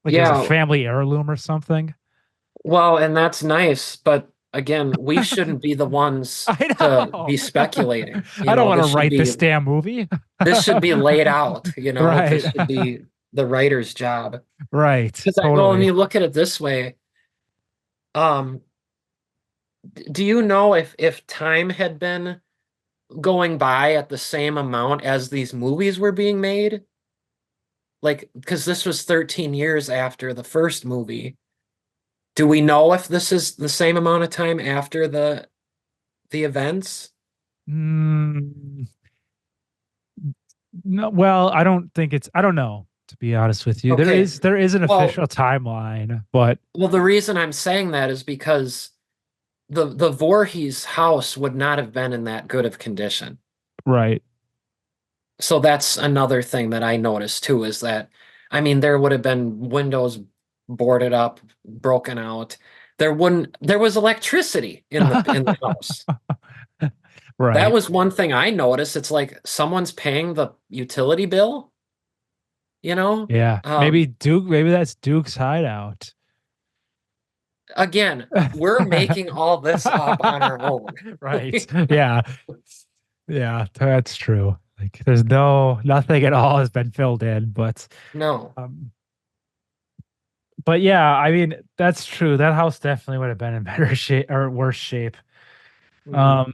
Like it was a Yeah. family heirloom or something. Well, and that's nice, but again, we shouldn't be the ones I to know. be speculating. I You don't know, want to write this damn movie. this should be laid out, you know, Right. this should be the writer's job. Right. Because well, when Totally. you look at it this way, um, do you know if time had been going by at the same amount as these movies were being made? Like, because this was 13 years after the first movie. Do we know if this is the same amount of time after the events? Mm, no, well, I don't know, to be honest with you. Okay. There is an Well, official timeline, but the reason I'm saying that is because the Voorhees house would not have been in that good of condition. right. So that's another thing that I noticed too, is that I mean there would have been windows boarded up, broken out. There was electricity in the house. That Right. was one thing I noticed. It's like someone's paying the utility bill, you know? Yeah. Maybe that's Duke's hideout. Again, we're making all this up on our own. Right. Yeah. Yeah, that's true. Like there's nothing at all has been filled in, No. um but yeah, I mean that's true. That house definitely would have been in better shape or worse shape. Mhm. Um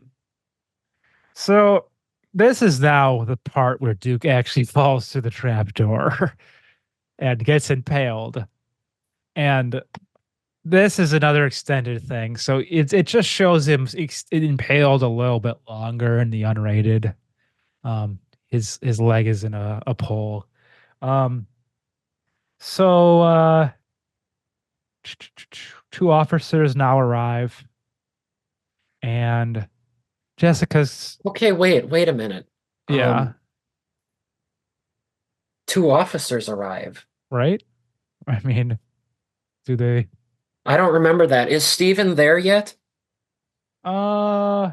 so this is now the part where Duke actually falls through the trap door and gets impaled. And this is another extended thing. So it just shows him impaled a little bit longer in the unrated. His leg is in a pole. Um, so two officers now arrive, and Jessica's Okay, wait a minute. yeah, Two officers arrive. right. I mean, do they? I don't remember that. Is Steven there yet? Uh,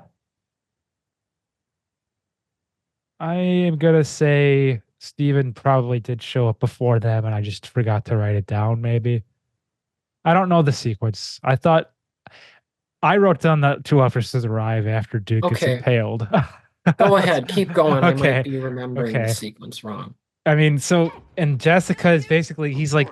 I am gonna say Steven probably did show up before them, and I just forgot to write it down. Maybe I don't know the sequence. I wrote down that two officers arrive after Duke gets Okay, impaled. go ahead, keep going. I might Okay. be remembering the Okay. sequence wrong. I mean, so and Jessica is basically he's like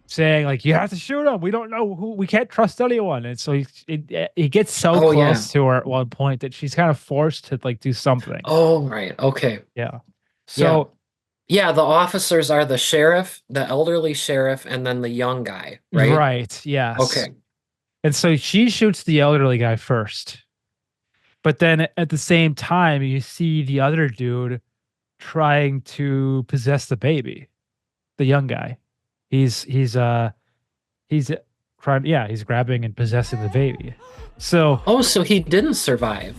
saying like you have to shoot him. We don't know who. We can't trust anyone. And so he gets so Oh yeah. close to her at one point that she's kind of forced to like do something. Oh right. Okay. Yeah. Yeah. So Yeah, the officers are the sheriff, the elderly sheriff, and then the young guy, right? right. Yes. Okay. And so she shoots the elderly guy first. But then at the same time, you see the other dude trying to possess the baby, the young guy. He's trying, yeah, he's grabbing and possessing the baby. So Oh, so he didn't survive.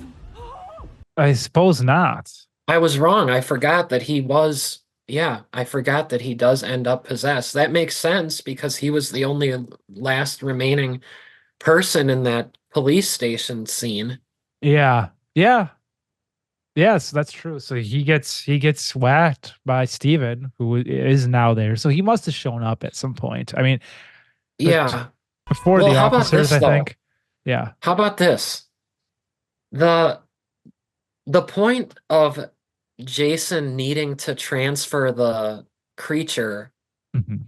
I suppose not. I was wrong. I forgot that he was, yeah, I forgot that he does end up possessed. That makes sense because he was the only last remaining person in that police station scene. Yeah. Yeah. Yes, that's true. So he gets whacked by Steven, who is now there. So he must have shown up at some point. I mean, but Yeah. before Well, the how about officers, this I though? think. Yeah. How about this? The the point of Jason needing to transfer the creature Mhm.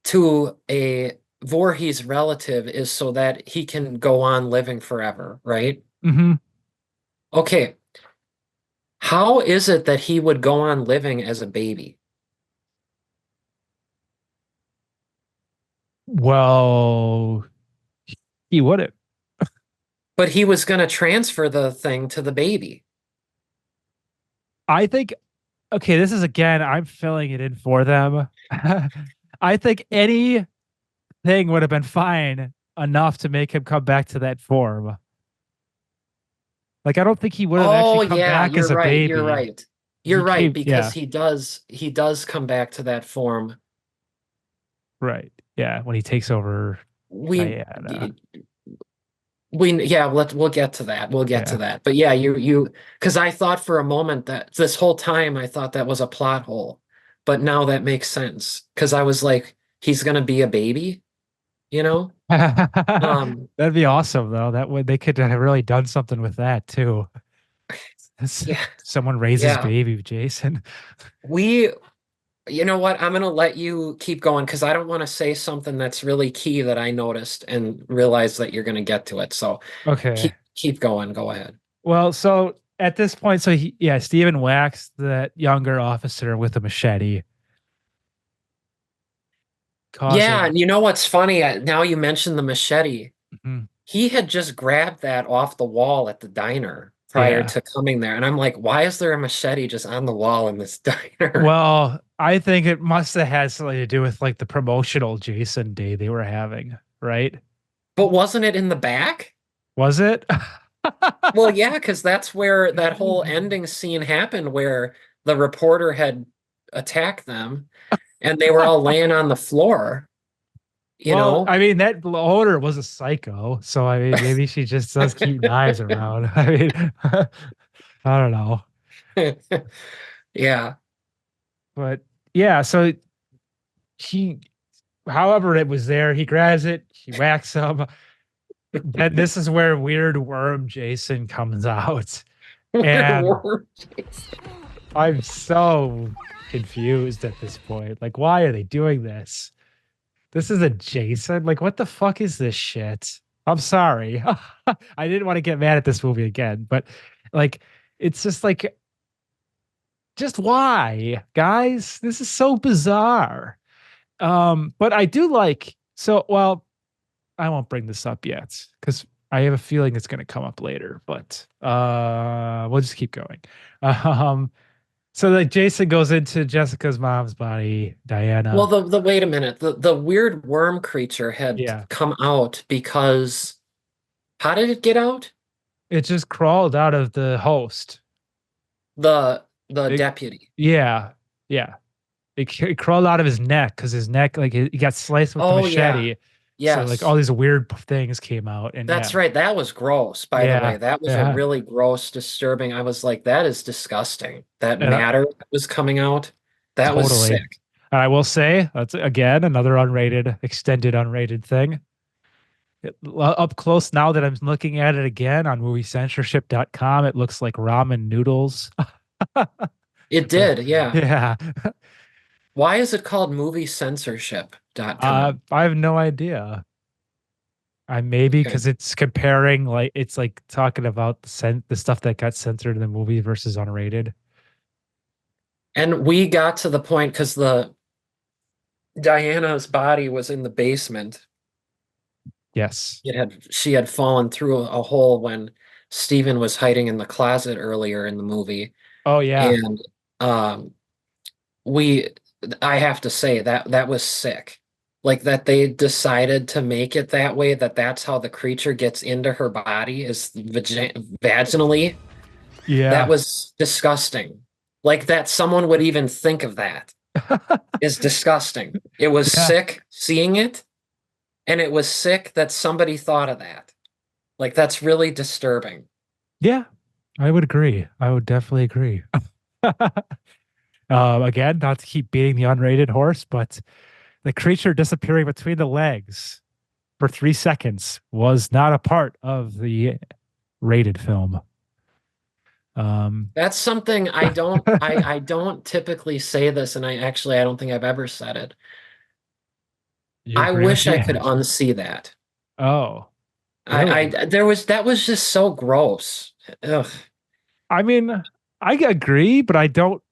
to a Voorhees relative is so that he can go on living forever, right? Mhm. Okay, how is it that he would go on living as a baby? Well, he wouldn't. But he was going to transfer the thing to the baby. I think, okay, this is again, I'm filling it in for them. I think anything would have been fine enough to make him come back to that form. Like, I don't think he would have actually Oh come yeah, back as you're a right. You're baby. right. You're He right came, because yeah, he does come back to that form. right. Yeah, when he takes over We Diana. yeah, we'll get to that. We'll get to Yeah. that. But yeah, you because I thought for a moment that this whole time I thought that was a plot hole. But now that makes sense because I was like, he's gonna be a baby, you know? Um, That'd be awesome, though. That would they could have really done something with that too. yeah, Someone raises yeah. baby Jason. We You know what? I'm gonna let you keep going because I don't want to say something that's really key that I noticed and realize that you're gonna get to it. So Okay. keep going. Go ahead. Well, so at this point, so yeah, Stephen whacks that younger officer with a machete, Yeah, causing. and you know what's funny? Now you mentioned the machete. Mhm. He had just grabbed that off the wall at the diner prior Yeah. to coming there, and I'm like, why is there a machete just on the wall in this diner? Well, I think it must have had something to do with like the promotional Jason day they were having, right? But wasn't it in the back? Was it? Well, yeah, because that's where that whole ending scene happened, where the reporter had attacked them and they were all laying on the floor, you Well, know? I mean, that owner was a psycho, so I mean, maybe she just does keep knives around. I mean, I don't know, Yeah. but yeah. So he, however, it was there. He grabs it, he whacks him. Then this is where weird worm Jason comes out, and I'm so confused at this point. Like, why are they doing this? This is a Jason. Like, what the fuck is this shit? I'm sorry. I didn't want to get mad at this movie again, but like, it's just like, just why, guys? This is so bizarre. But I do like, so, well, I won't bring this up yet because I have a feeling it's going to come up later, but we'll just keep going. Um, so like Jason goes into Jessica's mom's body, Well, Diana. the wait a minute. The weird worm creature had Yeah. come out because how did it get out? It just crawled out of the host. The It, deputy. yeah. Yeah. It crawled out of his neck because his neck, like, he got sliced with the Oh yeah. machete. So, like, all Yes. these weird things came out. And That's yeah. right. That was gross, by the way. Yeah. That was a Yeah. really gross, disturbing. I was like, that is disgusting. That Uh, matter that was coming out. That was totally. sick. And I will say, that's again another unrated, extended unrated thing. Up close now that I'm looking at it again on moviecensorship.com, it looks like ramen noodles. It did, yeah. Yeah. Why is it called moviecensorship.com? I have no idea. I maybe Okay. because it's comparing, like, it's like talking about the stuff that got censored in the movie versus unrated. And we got to the point because the Diana's body was in the basement. Yes. She had fallen through a hole when Stephen was hiding in the closet earlier in the movie. Oh yeah. And um we I have to say that was sick. Like that they decided to make it that way, that that's how the creature gets into her body is vaginally. That Yeah. was disgusting. Like that someone would even think of that is disgusting. It was Yeah. sick seeing it, and it was sick that somebody thought of that. Like that's really disturbing. Yeah. I would agree. I would definitely agree. Again, not to keep beating the unrated horse, but the creature disappearing between the legs for 3 seconds was not a part of the rated film. That's something I don't typically say this, and I don't think I've ever said it. You I agree with wish I the could end? unsee that. Oh, I really? there was that was just so gross. Ugh. I mean, I agree, but I don't.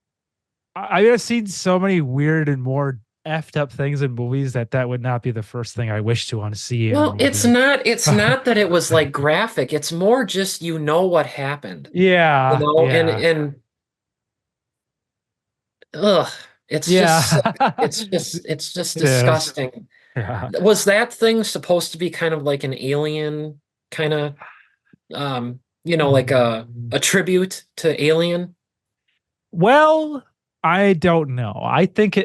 I mean, I've seen so many weird and more effed up things in movies that that would not be the first thing I wish to want to see in a Well, movie. it's not that it was like graphic. It's more just you know what happened. You Yeah, know, yeah. ugh, it's Yeah. just it's just It is. disgusting. Yeah. Was that thing supposed to be kind of like an alien kind of like Mm. a tribute to Alien? Well, I don't know. I think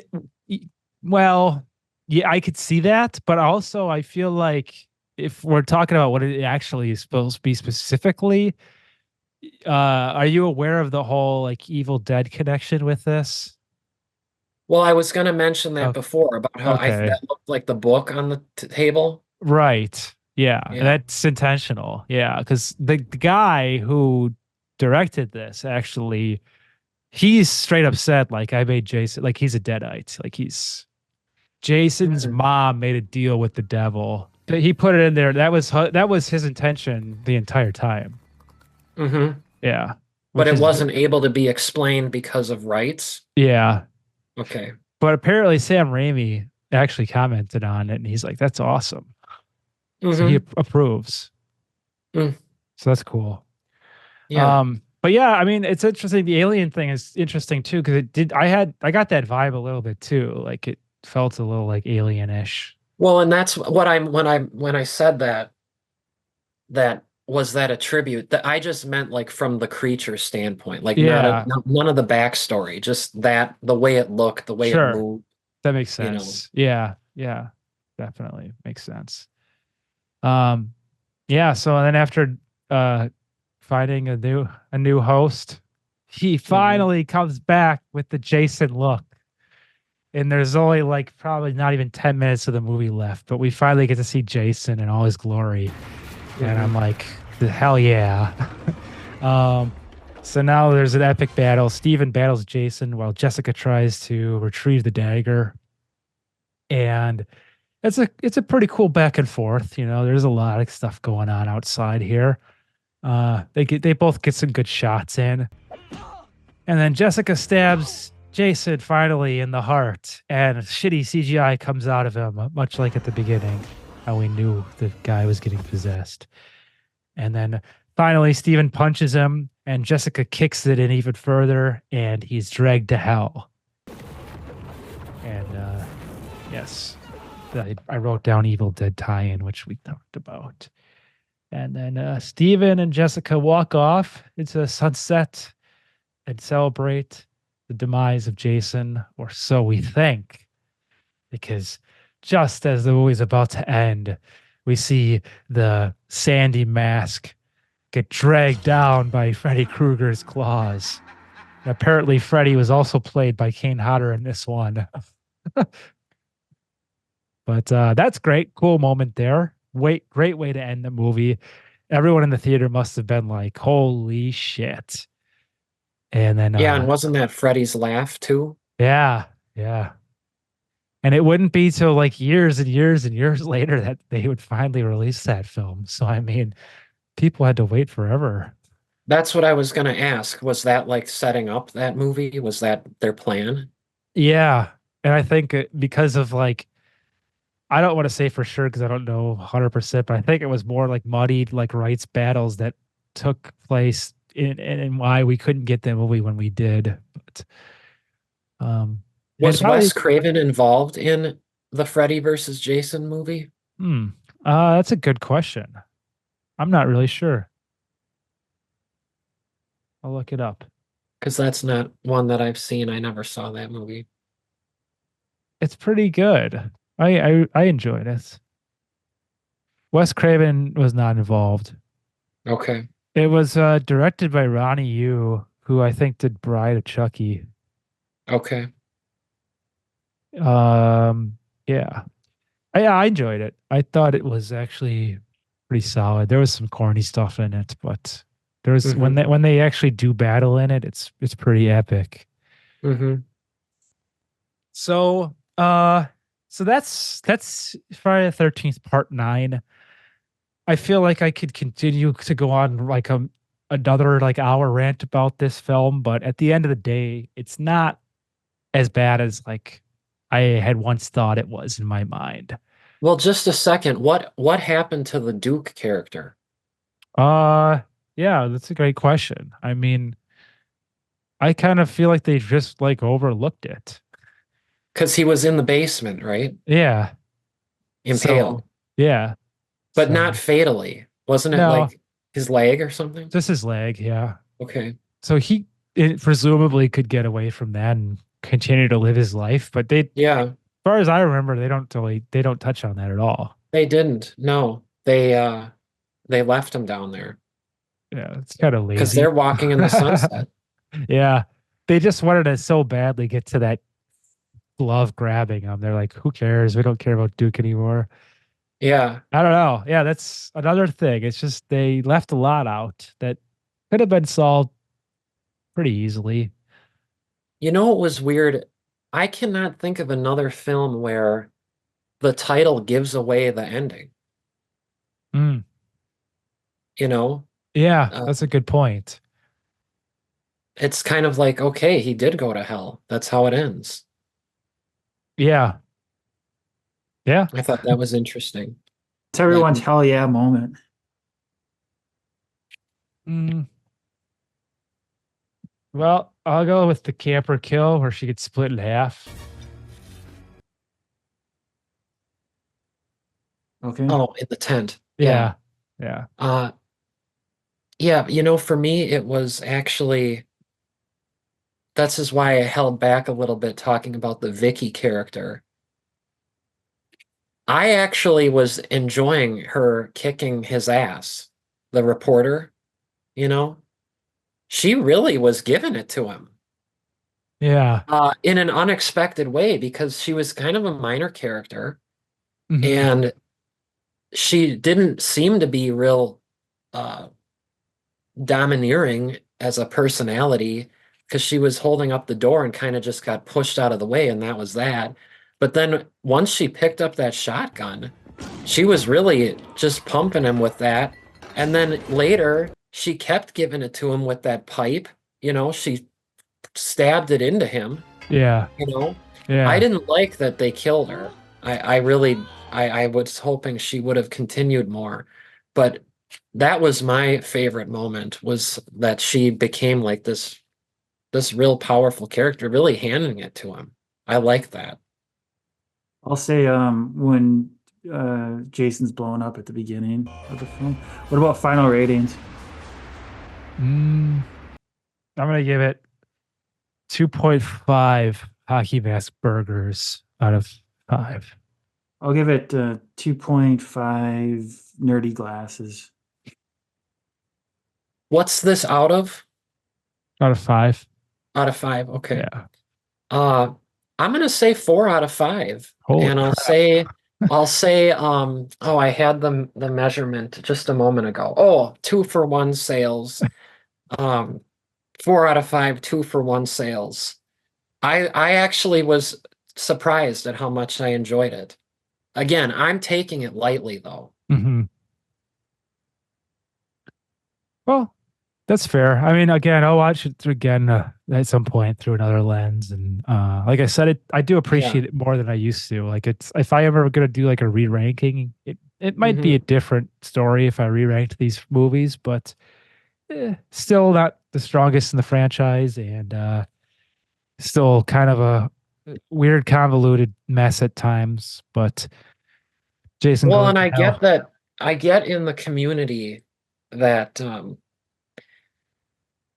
well, yeah, I could see that, but also I feel like if we're talking about what it actually is supposed to be specifically, are you aware of the whole like Evil Dead connection with this? Well, I was going to mention that Oh, before about how I okay. that looked like the book on the table. Right. Yeah, Yeah. that's intentional. Yeah, because the guy who directed this actually, he's straight up said like I made Jason like he's a deadite. Like Jason's Mhm. mom made a deal with the devil. He put it in there. That was his intention the entire time. Mm-hmm. Yeah, But which it is wasn't able to be explained because of rights. yeah. Okay. But apparently Sam Raimi actually commented on it, and he's like, "That's awesome." So he Mm-hmm. approves. Mm. So that's cool. Yeah. But yeah, I mean, it's interesting. The alien thing is interesting too because it did. I got that vibe a little bit too. Like it felt a little like alien-ish. Well, and that's what I'm when I said that was that a tribute that I just meant like from the creature standpoint, like Yeah, none of the backstory, just that the way it looked, the way it sure. moved, That makes you know. sense. Yeah, yeah, definitely makes sense. Um, yeah. So then after uh finding a new host, he Mhm. finally comes back with the Jason look. And there's only like probably not even 10 minutes of the movie left, but we finally get to see Jason in all his glory. And I'm Mhm. like, the hell yeah. um, so now there's an epic battle. Steven battles Jason while Jessica tries to retrieve the dagger. And it's a pretty cool back and forth. You know, there's a lot of stuff going on outside here. They both get some good shots in. And then Jessica stabs Jason finally in the heart, and shitty CGI comes out of him, much like at the beginning, how we knew the guy was getting possessed. And then finally, Steven punches him, and Jessica kicks it in even further, and he's dragged to hell. And yes, I wrote down Evil Dead tie-in, which we talked about. And then Steven and Jessica walk off into the sunset and celebrate the demise of Jason, or so we think, because just as the movie's about to end, we see the Sandy mask get dragged down by Freddy Krueger's claws. And apparently, Freddy was also played by Kane Hodder in this one. But that's great. Cool moment there. Great way to end the movie. Everyone in the theater must have been like, holy shit. And then, Yeah, and wasn't that Freddy's laugh too? yeah, yeah. And it wouldn't be till like years and years and years later that they would finally release that film. So, I mean, people had to wait forever. That's what I was going to ask. Was that like setting up that movie? Was that their plan? Yeah. And I think because of like, I don't want to say for sure because I don't know 100%, but I think it was more like muddied, like rights battles that took place and why we couldn't get the movie when we did. But, and Was probably, Wes Craven involved in the Freddy versus Jason movie? hmm, that's a good question. I'm not really sure. I'll look it up. Because that's not one that I've seen. I never saw that movie. It's pretty good. I enjoyed it. Wes Craven was not involved. Okay. It was directed by Ronnie Yu, who I think did Bride of Chucky. Okay. Um, yeah, I enjoyed it. I thought it was actually pretty solid. There was some corny stuff in it, but there's Mm-hmm. when they actually do battle in it, it's pretty epic. Mm-hmm. So so that's Friday the 13th part 9. I feel like I could continue to go on like another like hour rant about this film, but at the end of the day, it's not as bad as like I had once thought it was in my mind. Well, just a second. What happened to the Duke character? Uh yeah, that's a great question. I mean, I kind of feel like they just like overlooked it. Because he was in the basement, right? Yeah. Impaled, So yeah. but not So fatally. Wasn't it no, like his leg or something? just his leg. Yeah. Okay. So he presumably could get away from that and continue to live his life. But as Yeah, far as I remember, they don't touch on that at all. they didn't. No, they left him down there Yeah, it's kind of because lazy. they're walking in the sunset. Yeah. They just wanted to so badly get to that glove grabbing him. They're like, who cares? We don't care about Duke anymore. Yeah. I don't know. Yeah, that's another thing. It's just they left a lot out that could have been solved pretty easily. You know what was weird? I cannot think of another film where the title gives away the ending, Mm, you know? yeah, Uh, that's a good point. it's kind of like, okay, he did go to hell. That's how it ends. Yeah. Yeah. I thought that was interesting. It's Like, everyone's hell yeah moment. Mm, well, I'll go with the camper kill where she gets split in half. Okay. oh, in the tent. Yeah. Yeah. Yeah. Uh, yeah, for me, it was actually that's just why I held back a little bit talking about the Vicky character. I actually was enjoying her kicking his ass, the reporter, you know? She really was giving it to him Yeah. in an unexpected way because she was kind of a minor character Hmm. and she didn't seem to be real uh, domineering as a personality because she was holding up the door and kind of just got pushed out of the way, and that was that. But then once she picked up that shotgun, she was really just pumping him with that. And then later, she kept giving it to him with that pipe. She stabbed it into him, Yeah. you know. I Yeah. didn't like that they killed her. I really I was hoping she would have continued more. But that was my favorite moment was that she became like this real powerful character, really handing it to him. I like that. I'll say when Jason's blown up at the beginning of the film. What about final ratings? Mm, I'm gonna give it 2.5 hockey mask burgers out of 5. I'll give it 2.5 nerdy glasses. What's this out of? Out of 5. Out of five. Okay. Yeah. Uh, I'm gonna say 4 out of 5. Holy And I'll crap. say oh, I had the measurement just a moment ago. Oh, 2-for-1 sales. Um, 4 out of 5, 2-for-1 sales. I actually was surprised at how much I enjoyed it. Again, I'm taking it lightly though. Hmm. Well, that's fair. I mean, again, I'll watch it again at some point through another lens, and like I said, I do Yeah. appreciate it more than I used to. Like, it's if I ever gonna do like a re-ranking, it might be a Hmm. different story if I re-ranked these movies, but still not the strongest in the franchise, and still kind of a weird, convoluted mess at times. But Jason Well, goes and to I get hell. that I get in the community that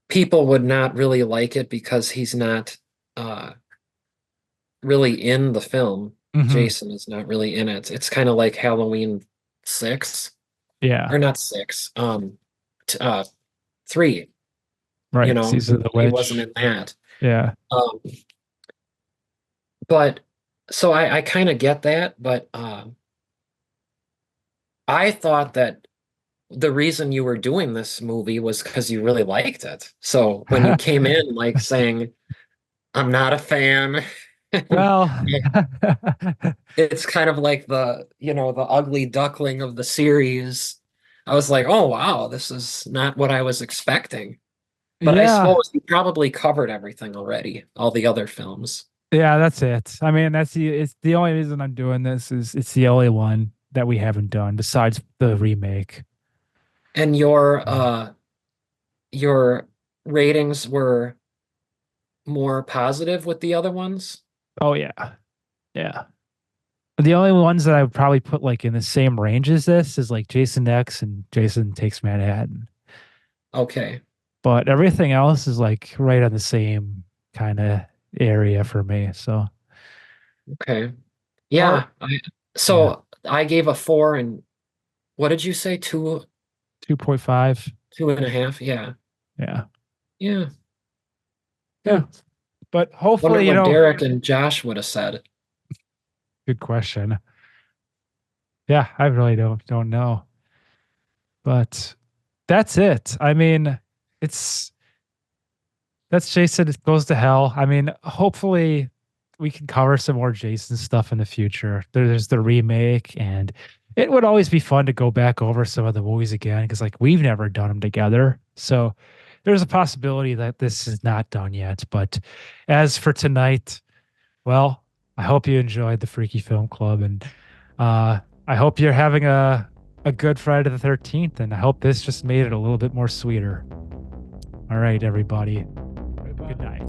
people would not really like it because he's not uh really in the film. Hmm. Jason is not really in it. It's kind of like Halloween 6 Yeah, or not 6, 3, right. Season of the he wasn't Witch. in that. Yeah. Um, but so I kind of get that, but I thought that the reason you were doing this movie was because you really liked it. So when you came in like saying, I'm not a fan, Well, it's kind of like the ugly duckling of the series. I was like, oh wow, this is not what I was expecting. But I yeah, suppose you probably covered everything already, all the other films. yeah, that's it. I mean, it's the only reason I'm doing this is it's the only one that we haven't done besides the remake. And your ratings were more positive with the other ones. Oh yeah. Yeah. The only ones that I would probably put like in the same range as this is like Jason X and Jason Takes Manhattan. Okay. But everything else is like right on the same kind of area for me. So, Okay. or Yeah. yeah, So I gave a 4 and what did you say? 2.5. 2.5? Yeah. Yeah. Yeah. Yeah. Hmm. But Wonder hopefully, what Derek and Josh would have said. good question. Yeah, I really don't know. But that's it. I mean, it's that's Jason It Goes to Hell. I mean, hopefully we can cover some more Jason stuff in the future. There's the remake, and it would always be fun to go back over some of the movies again because like we've never done them together. So there's a possibility that this is not done yet. But as for tonight, well, I hope you enjoyed the Freaky Film Club, and I hope you're having a good Friday the 13th, and I hope this just made it a little bit more sweeter. All right, everybody. Good night.